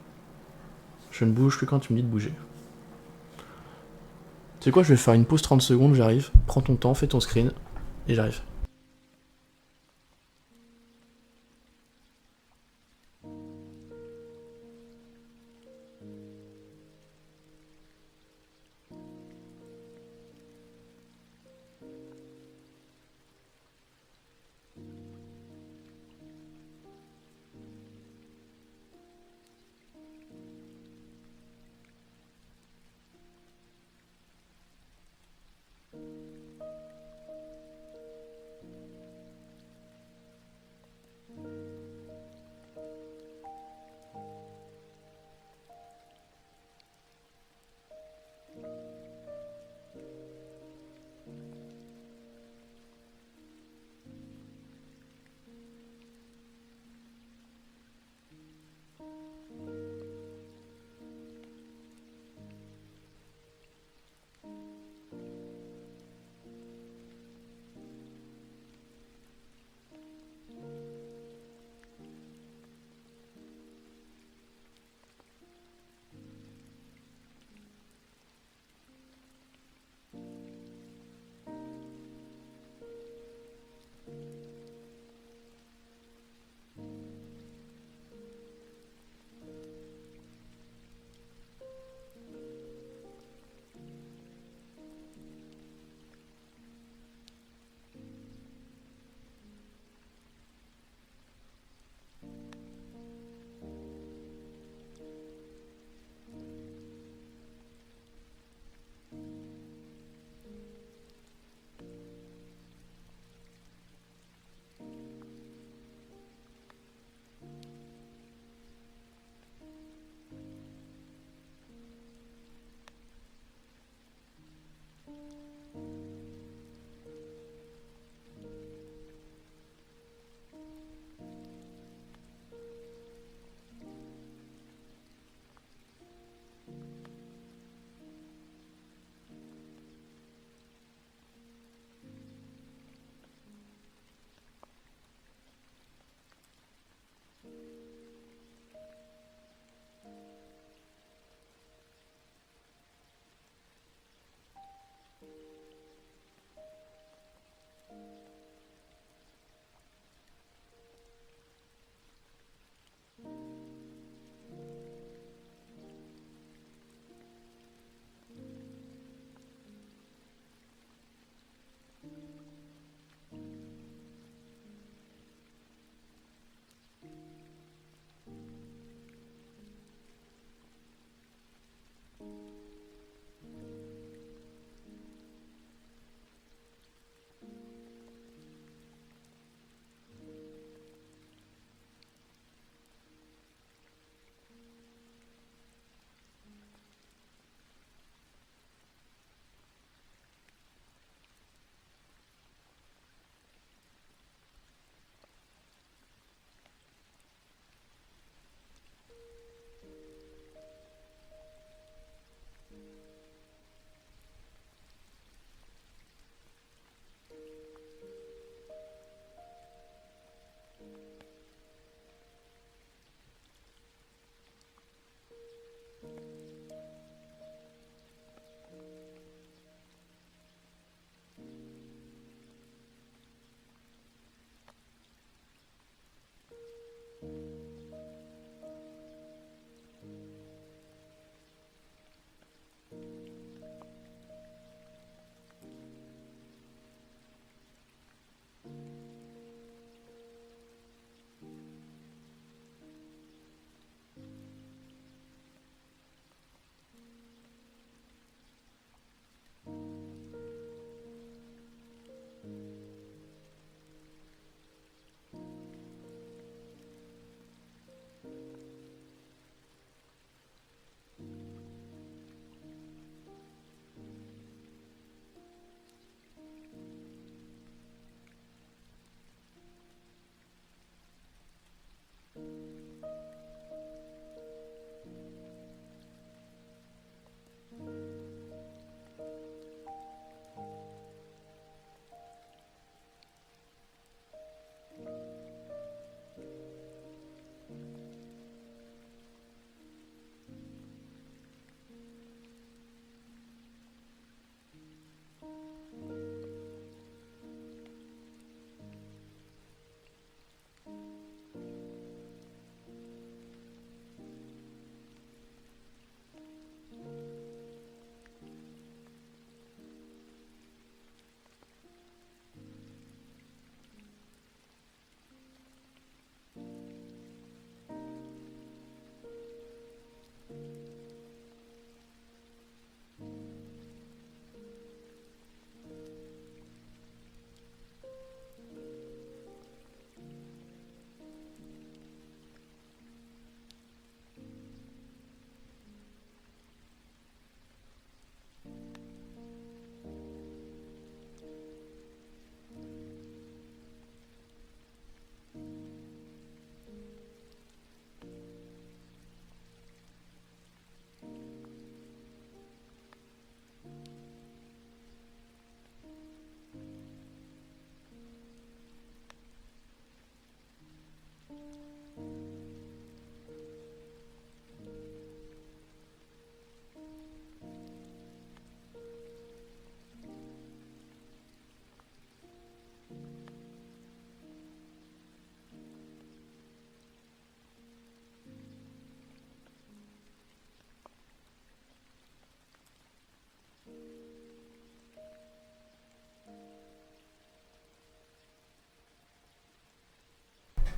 Je ne bouge que quand tu me dis de bouger. Tu sais quoi, je vais faire une pause 30 secondes, j'arrive. Prends ton temps, fais ton screen, et j'arrive.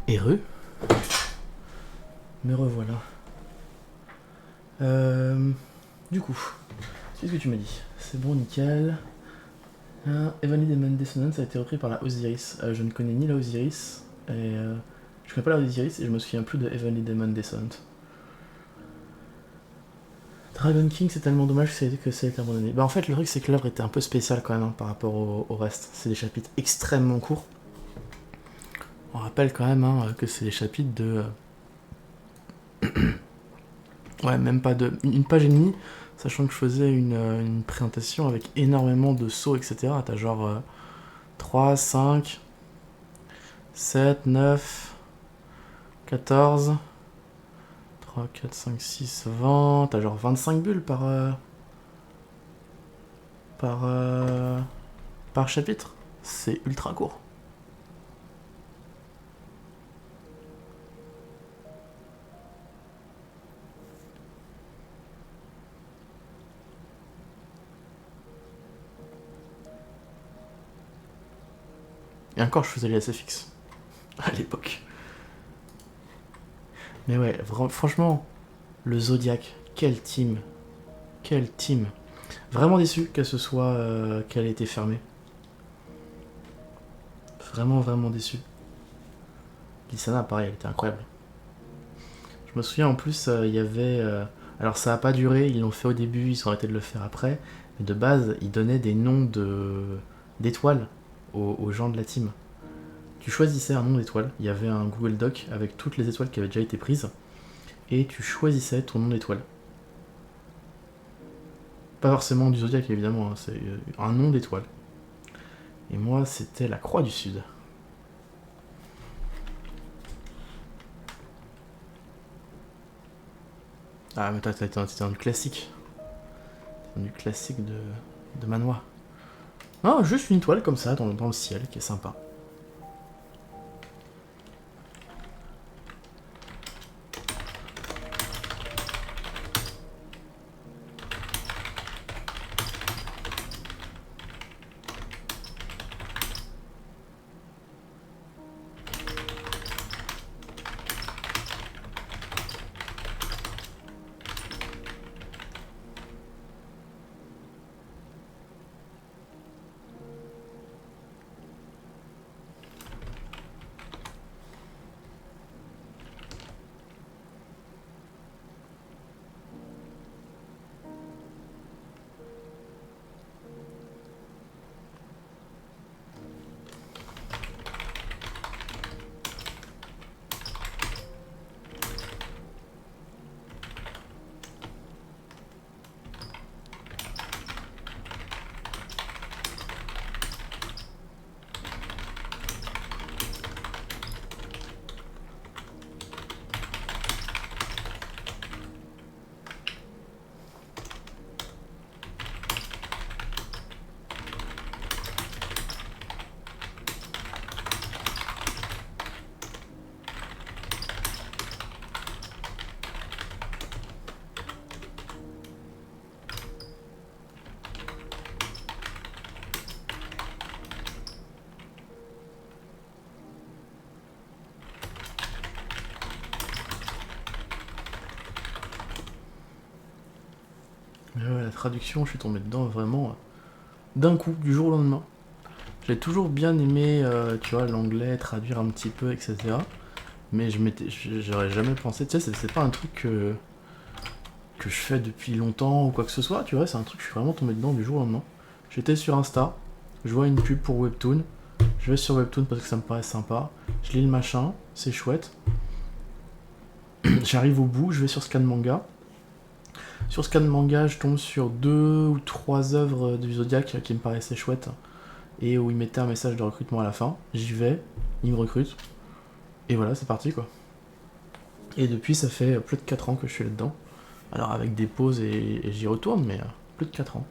Heureux. Me revoilà. Du coup, c'est ce que tu m'as dit. C'est bon, nickel. Heavenly Demon Dissonance a été repris par la Osiris. Je ne connais ni la Osiris, et je connais pas la Osiris, et je me souviens plus de Heavenly Demon Dissonance. Dragon King, c'est tellement dommage que ça a été abandonné. Bah en fait, le truc, c'est que l'œuvre était un peu spéciale quand même hein, par rapport au reste. C'est des chapitres extrêmement courts. On rappelle quand même hein, que c'est des chapitres de... ouais, même pas de... une page et demie, sachant que je faisais une présentation avec énormément de sauts, etc. T'as genre 3, 5, 7, 9, 14, 3, 4, 5, 6, 20... T'as genre 25 bulles par chapitre. C'est ultra court. Et encore, je faisais les SFX à l'époque. Mais ouais, franchement, le Zodiac, quelle team. Quelle team. Vraiment déçu qu'elle ait été fermée. Vraiment, vraiment déçu. Lissana, pareil, elle était incroyable. Je me souviens en plus, il y avait... alors ça a pas duré, ils l'ont fait au début, ils ont arrêté de le faire après. Mais de base, ils donnaient des noms d'étoiles aux gens de la team. Tu choisissais un nom d'étoile, il y avait un Google Doc avec toutes les étoiles qui avaient déjà été prises, et tu choisissais ton nom d'étoile. Pas forcément du Zodiac évidemment, hein, c'est un nom d'étoile. Et moi c'était la Croix du Sud. Ah mais toi t'étais dans du classique. Dans du classique de manoir. Non, juste une étoile comme ça dans le ciel qui est sympa. Mais ouais, la traduction, je suis tombé dedans vraiment d'un coup, du jour au lendemain. J'ai toujours bien aimé, tu vois, l'anglais, traduire un petit peu, etc. Mais j'aurais jamais pensé, tu sais, c'est pas un truc que je fais depuis longtemps ou quoi que ce soit, tu vois, c'est un truc que je suis vraiment tombé dedans du jour au lendemain. J'étais sur Insta, je vois une pub pour Webtoon, je vais sur Webtoon parce que ça me paraît sympa, je lis le machin, c'est chouette. J'arrive au bout, je vais sur Scan Manga. Sur Scan Manga, je tombe sur 2 ou 3 œuvres du Zodiac qui me paraissaient chouettes et où il mettait un message de recrutement à la fin. J'y vais, il me recrute, et voilà, c'est parti quoi. Et depuis, ça fait plus de 4 ans que je suis là-dedans. Alors avec des pauses et j'y retourne, mais plus de 4 ans.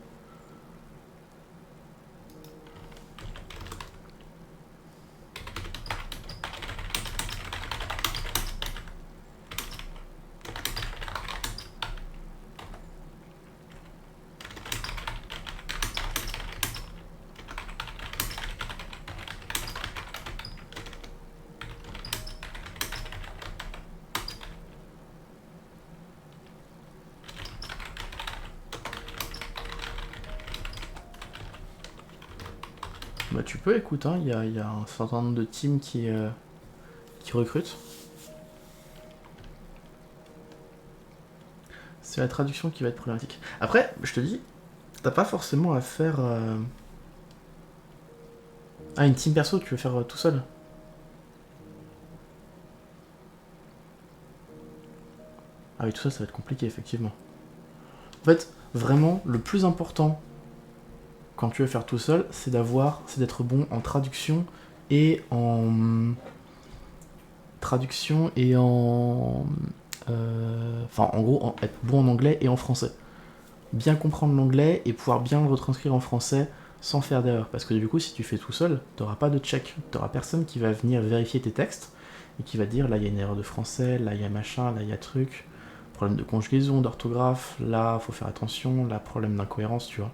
Bah tu peux, écoute, hein, y a un certain nombre de teams qui recrutent. C'est la traduction qui va être problématique. Après, je te dis, t'as pas forcément à faire... Ah, une team perso, tu veux faire tout seul? Ah oui, tout ça, ça va être compliqué, effectivement. En fait, vraiment, le plus important quand tu veux faire tout seul, c'est d'être bon en traduction et en... Traduction et en... Enfin, en gros, être bon en anglais et en français. Bien comprendre l'anglais et pouvoir bien le retranscrire en français sans faire d'erreur. Parce que du coup, si tu fais tout seul, t'auras pas de check. T'auras personne qui va venir vérifier tes textes et qui va dire là, il y a une erreur de français, là, il y a machin, là, il y a truc. Problème de conjugaison, d'orthographe, là, faut faire attention, là, problème d'incohérence, tu vois.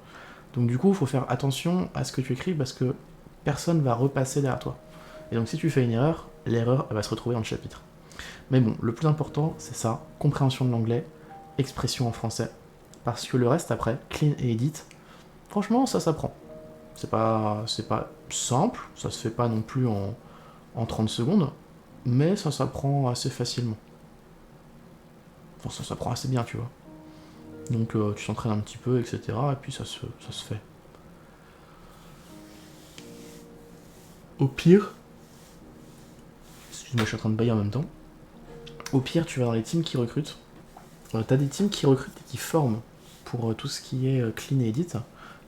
Donc du coup, il faut faire attention à ce que tu écris parce que personne va repasser derrière toi. Et donc si tu fais une erreur, l'erreur elle va se retrouver dans le chapitre. Mais bon, le plus important, c'est ça, compréhension de l'anglais, expression en français. Parce que le reste après, clean et edit, franchement, ça s'apprend. C'est pas simple, ça se fait pas non plus en 30 secondes, mais ça s'apprend assez facilement. Enfin, ça s'apprend assez bien, tu vois. Donc tu t'entraînes un petit peu, etc. Et puis ça se fait. Au pire, excuse-moi, je suis en train de bailler en même temps. Au pire, tu vas dans les teams qui recrutent. T'as des teams qui recrutent et qui forment pour tout ce qui est clean et edit.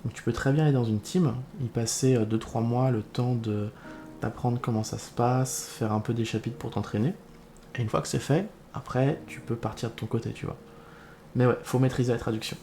Donc tu peux très bien aller dans une team, y passer 2-3 mois le temps d'apprendre comment ça se passe, faire un peu des chapitres pour t'entraîner. Et une fois que c'est fait, après, tu peux partir de ton côté, tu vois. Mais ouais, faut maîtriser la traduction.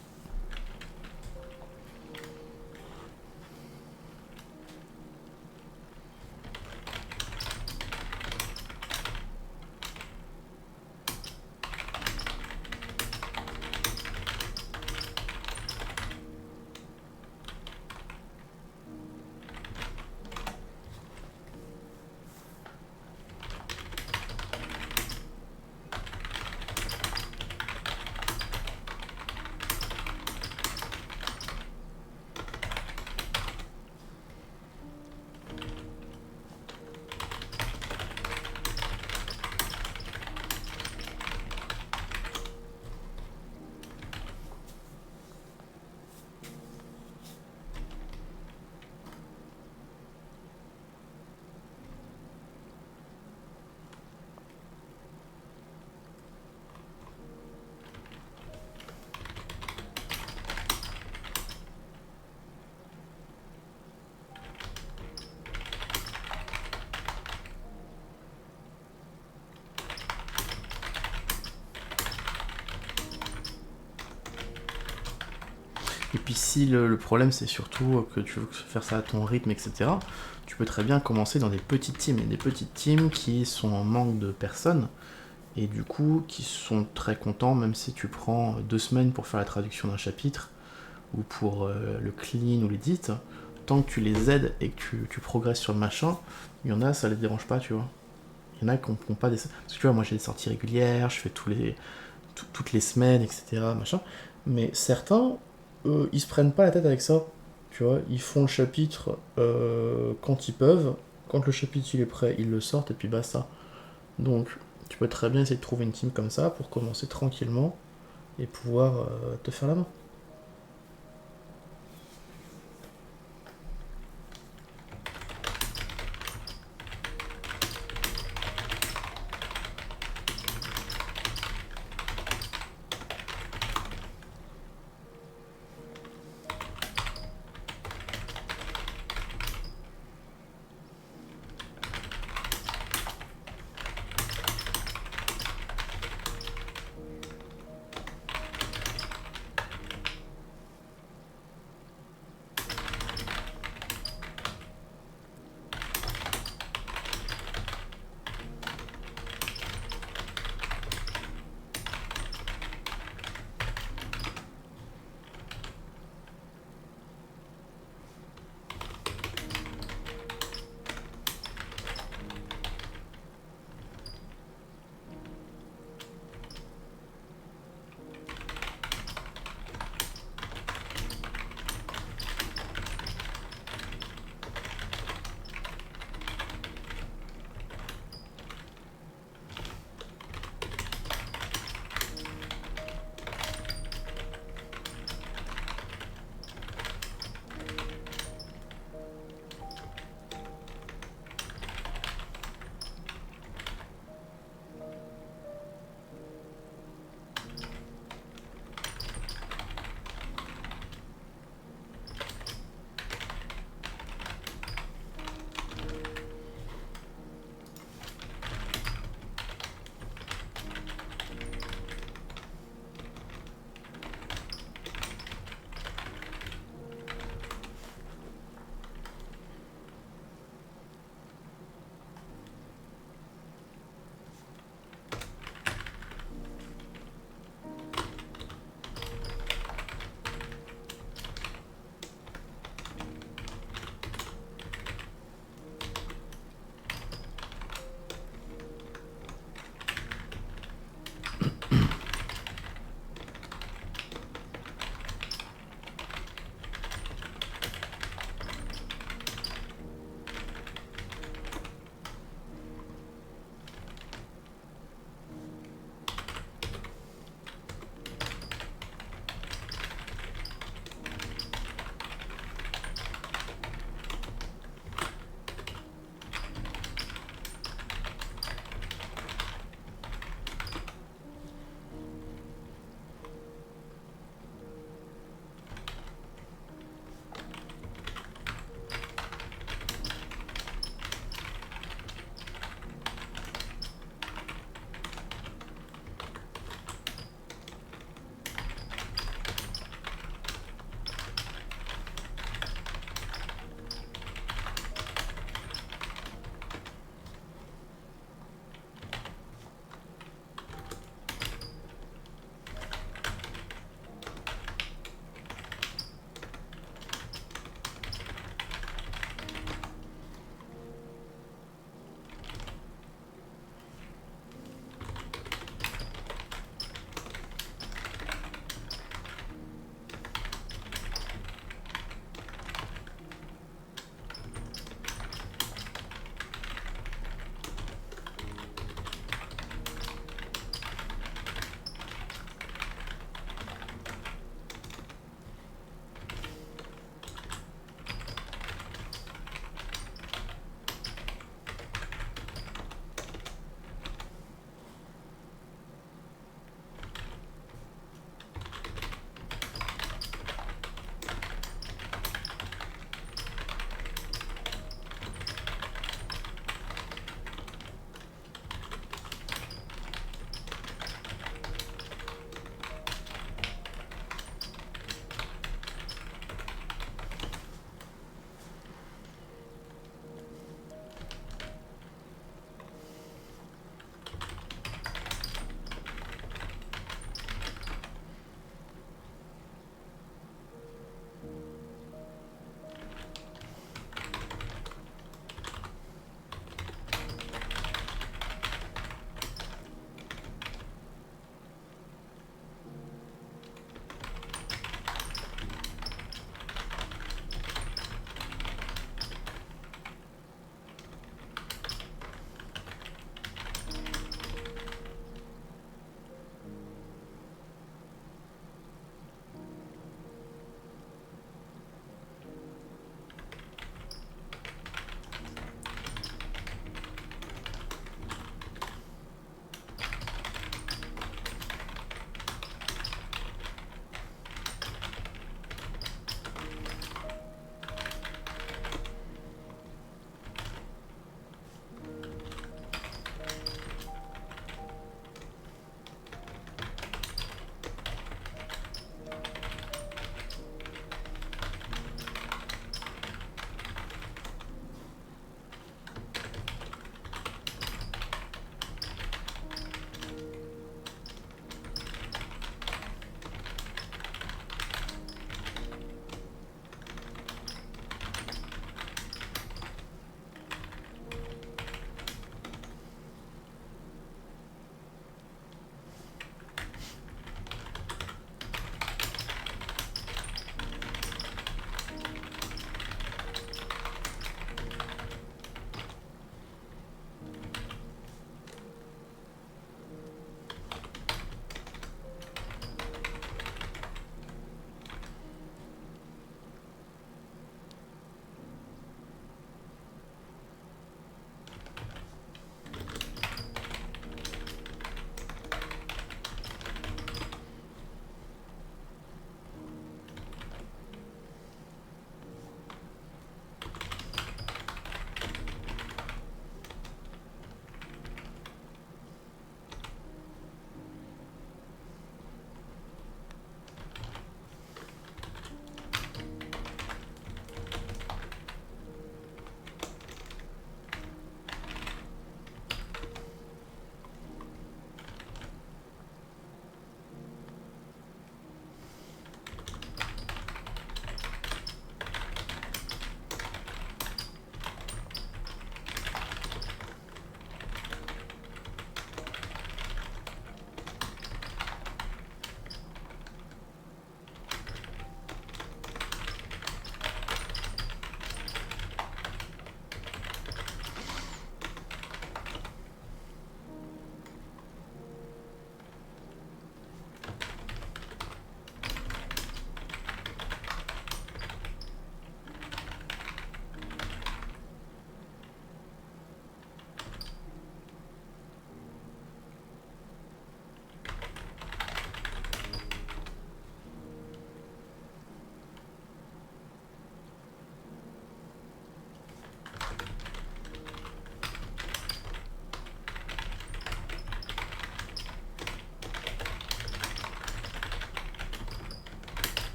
Et puis si le problème c'est surtout que tu veux faire ça à ton rythme, etc., tu peux très bien commencer dans des petites teams. Il y a des petites teams qui sont en manque de personnes, et du coup qui sont très contents, même si tu prends 2 semaines pour faire la traduction d'un chapitre, ou pour le clean ou l'edit, tant que tu les aides et que tu progresses sur le machin, il y en a, ça les dérange pas, tu vois. Il y en a qui n'ont pas des... Parce que tu vois, moi j'ai des sorties régulières, je fais toutes les semaines, etc., machin. Mais certains, ils se prennent pas la tête avec ça. Tu vois, ils font le chapitre quand ils peuvent. Quand le chapitre il est prêt, ils le sortent et puis basta. Donc, tu peux très bien essayer de trouver une team comme ça pour commencer tranquillement et pouvoir te faire la main.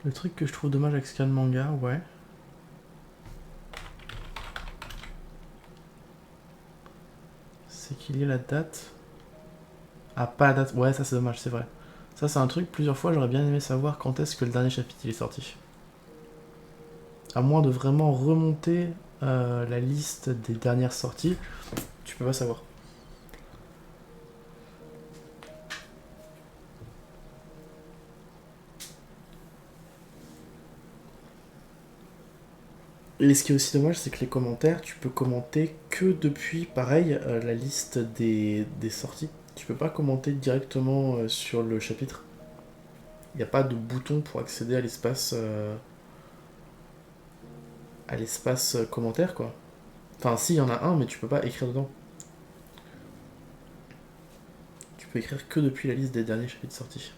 Le truc que je trouve dommage avec Scan Manga, ouais. C'est qu'il y ait la date. Ah, pas la date. Ouais, ça c'est dommage, c'est vrai. Ça c'est un truc, plusieurs fois j'aurais bien aimé savoir quand est-ce que le dernier chapitre il est sorti. À moins de vraiment remonter la liste des dernières sorties, tu peux pas savoir. Et ce qui est aussi dommage, c'est que les commentaires, tu peux commenter que depuis, pareil, la liste des sorties. Tu peux pas commenter directement sur le chapitre. Il n'y a pas de bouton pour accéder à l'espace commentaire, quoi. Enfin, si, il y en a un, mais tu peux pas écrire dedans. Tu peux écrire que depuis la liste des derniers chapitres sortis.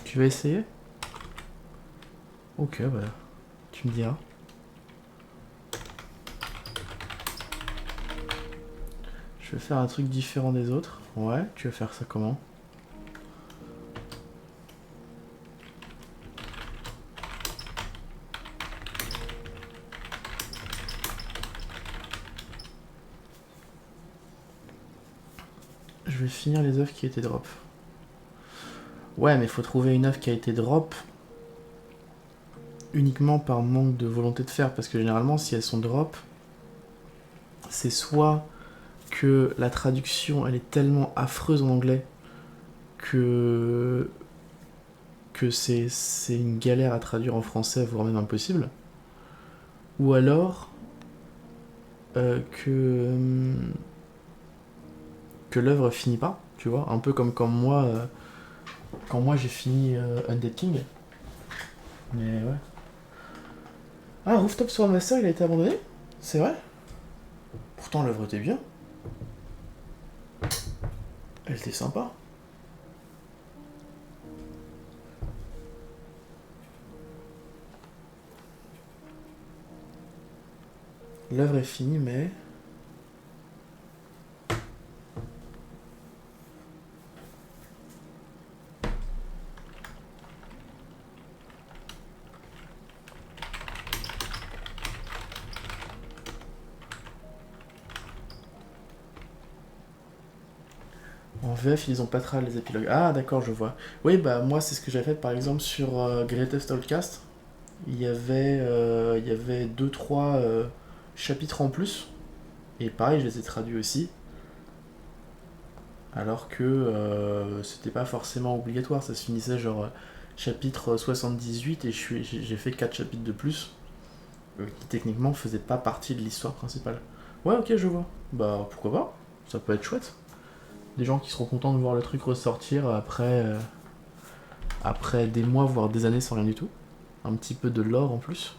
Tu vas essayer? Ok, bah, tu me diras. Je vais faire un truc différent des autres. Ouais, tu vas faire ça comment? Je vais finir les œuvres qui étaient drop. Ouais, mais faut trouver une œuvre qui a été drop uniquement par manque de volonté de faire, parce que généralement, si elles sont drop, c'est soit que la traduction elle est tellement affreuse en anglais que c'est une galère à traduire en français, voire même impossible, ou alors que l'œuvre finit pas, tu vois, un peu comme quand moi j'ai fini Undead King. Mais ouais. Ah, Rooftop Sword Master, il a été abandonné? C'est vrai? Pourtant l'œuvre était bien. Elle était sympa. L'œuvre est finie, mais... En VF, ils ont pas tra les épilogues. Ah, d'accord, je vois. Oui, bah moi, c'est ce que j'ai fait par exemple sur Greatest Outcast. Il y avait 2-3 chapitres en plus. Et pareil, je les ai traduits aussi. Alors que c'était pas forcément obligatoire. Ça se finissait genre chapitre 78 et j'ai fait 4 chapitres de plus. Qui techniquement faisaient pas partie de l'histoire principale. Ouais, ok, je vois. Bah pourquoi pas? Ça peut être chouette. Des gens qui seront contents de voir le truc ressortir après des mois, voire des années sans rien du tout. Un petit peu de lore en plus.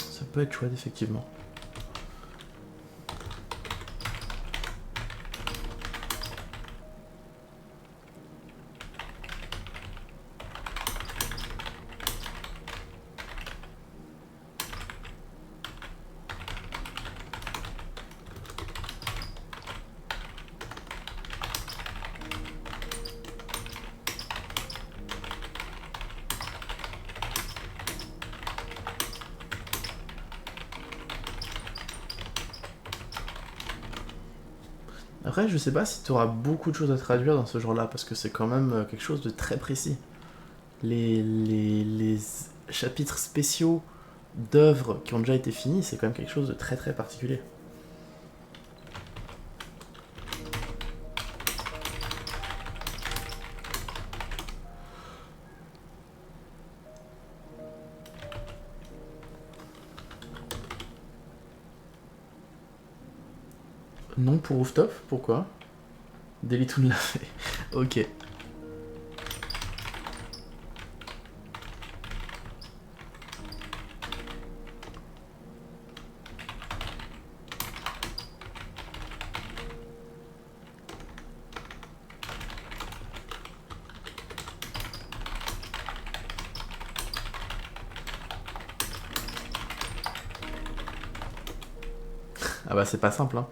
Ça peut être chouette, effectivement. Après, je sais pas si tu auras beaucoup de choses à traduire dans ce genre-là, parce que c'est quand même quelque chose de très précis. Les chapitres spéciaux d'œuvres qui ont déjà été finis, c'est quand même quelque chose de très très particulier. Non pour Rooftop, pourquoi? Delitoon l'a fait. Ok. Ah bah c'est pas simple, hein.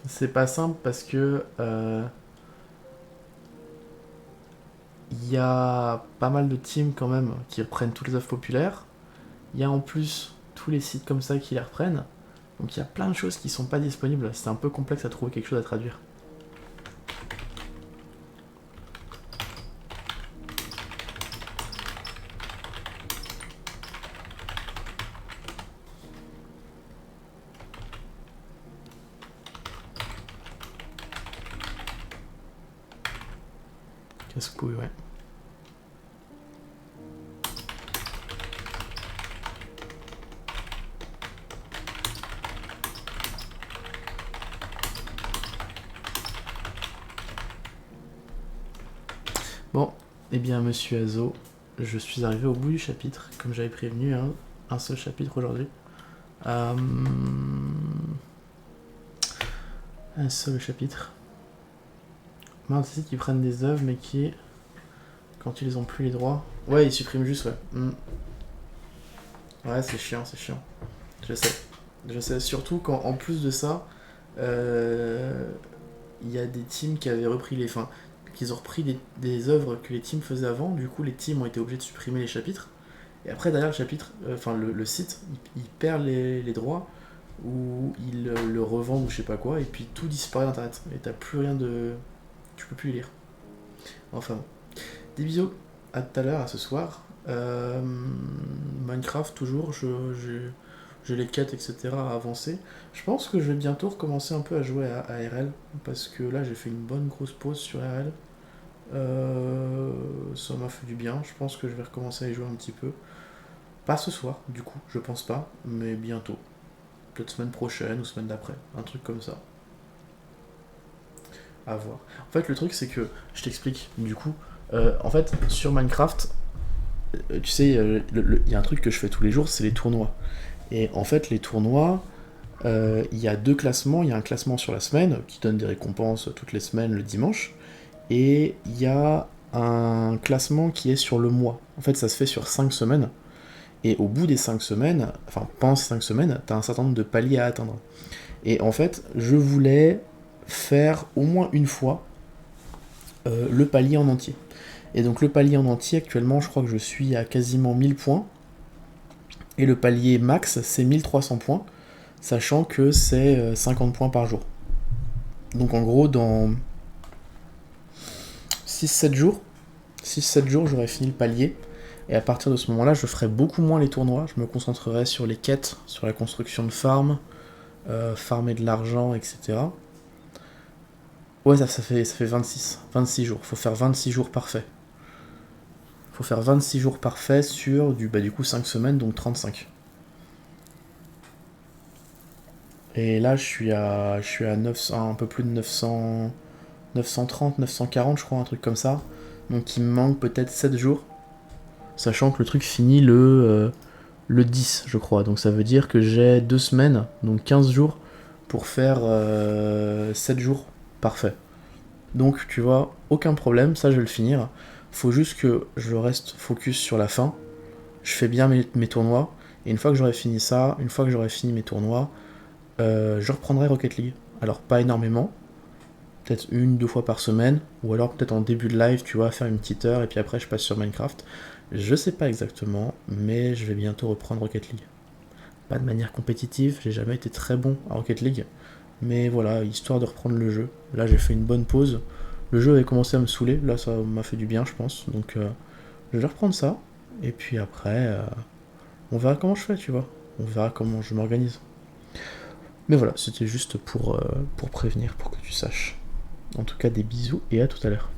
C'est pas simple parce que y a pas mal de teams quand même qui reprennent toutes les œuvres populaires. Il y a en plus tous les sites comme ça qui les reprennent. Donc il y a plein de choses qui sont pas disponibles. C'est un peu complexe à trouver quelque chose à traduire. Casse-couille, ouais. Bon, eh bien, monsieur Azo, je suis arrivé au bout du chapitre, comme j'avais prévenu, hein, un seul chapitre aujourd'hui. Un seul chapitre. Mince, c'est qu'ils prennent des œuvres, mais qui, quand ils ont plus les droits. Ouais, ils suppriment juste, ouais. Ouais, c'est chiant, c'est chiant. Je sais. Je sais, surtout quand, en plus de ça, il y a des teams qui avaient repris les. Enfin, qu'ils ont repris des œuvres que les teams faisaient avant, du coup les teams ont été obligés de supprimer les chapitres. Et après, derrière le chapitre, enfin le site, il perd les droits, ou ils le revendent ou je sais pas quoi, et puis tout disparaît d'internet. Et t'as plus rien de. Tu peux plus lire. Enfin bon. Des bisous, à tout à l'heure, à ce soir. Minecraft, toujours, j'ai les quêtes, etc. à avancer. Je pense que je vais bientôt recommencer un peu à jouer à ARL, parce que là j'ai fait une bonne grosse pause sur ARL. Ça m'a fait du bien, je pense que je vais recommencer à y jouer un petit peu. Pas ce soir, du coup, je pense pas, mais bientôt. Peut-être semaine prochaine ou semaine d'après, un truc comme ça. À voir. En fait, le truc, c'est que, je t'explique, du coup, en fait, sur Minecraft, tu sais, il y a un truc que je fais tous les jours, c'est les tournois. Et en fait, les tournois, il y a deux classements. Il y a un classement sur la semaine, qui donne des récompenses toutes les semaines, le dimanche. Et il y a un classement qui est sur le mois. En fait, ça se fait sur 5 semaines. Et au bout des 5 semaines, enfin, pendant ces 5 semaines, t'as un certain nombre de paliers à atteindre. Et en fait, je voulais faire au moins une fois le palier en entier. Et donc le palier en entier, actuellement, je crois que je suis à quasiment 1000 points. Et le palier max, c'est 1300 points, sachant que c'est 50 points par jour. Donc en gros, dans 6-7 jours, 6-7 jours, j'aurai fini le palier. Et à partir de ce moment-là, je ferai beaucoup moins les tournois. Je me concentrerai sur les quêtes, sur la construction de farms, farmer de l'argent, etc. Ouais, ça fait 26 jours. Faut faire 26 jours parfaits. Faut faire 26 jours parfaits sur du coup 5 semaines, donc 35. Et là, je suis à 900, un peu plus de 900, 930, 940, je crois, un truc comme ça. Donc il me manque peut-être 7 jours. Sachant que le truc finit le 10, je crois. Donc ça veut dire que j'ai 2 semaines, donc 15 jours, pour faire 7 jours parfaits. Donc tu vois, aucun problème, ça je vais le finir. Faut juste que je reste focus sur la fin. Je fais bien mes tournois. Et une fois que j'aurai fini ça, une fois que j'aurai fini mes tournois, je reprendrai Rocket League. Alors pas énormément, peut-être 1-2 fois par semaine, ou alors peut-être en début de live, tu vois, faire une petite heure, et puis après je passe sur Minecraft. Je sais pas exactement, mais je vais bientôt reprendre Rocket League. pas de manière compétitive, j'ai jamais été très bon à Rocket League. Mais voilà, histoire de reprendre le jeu. Là, j'ai fait une bonne pause. Le jeu avait commencé à me saouler, là, ça m'a fait du bien, je pense. Donc, je vais reprendre ça. Et puis après, on verra comment je fais, tu vois. On verra comment je m'organise. Mais voilà, c'était juste pour prévenir, pour que tu saches. En tout cas, des bisous et à tout à l'heure.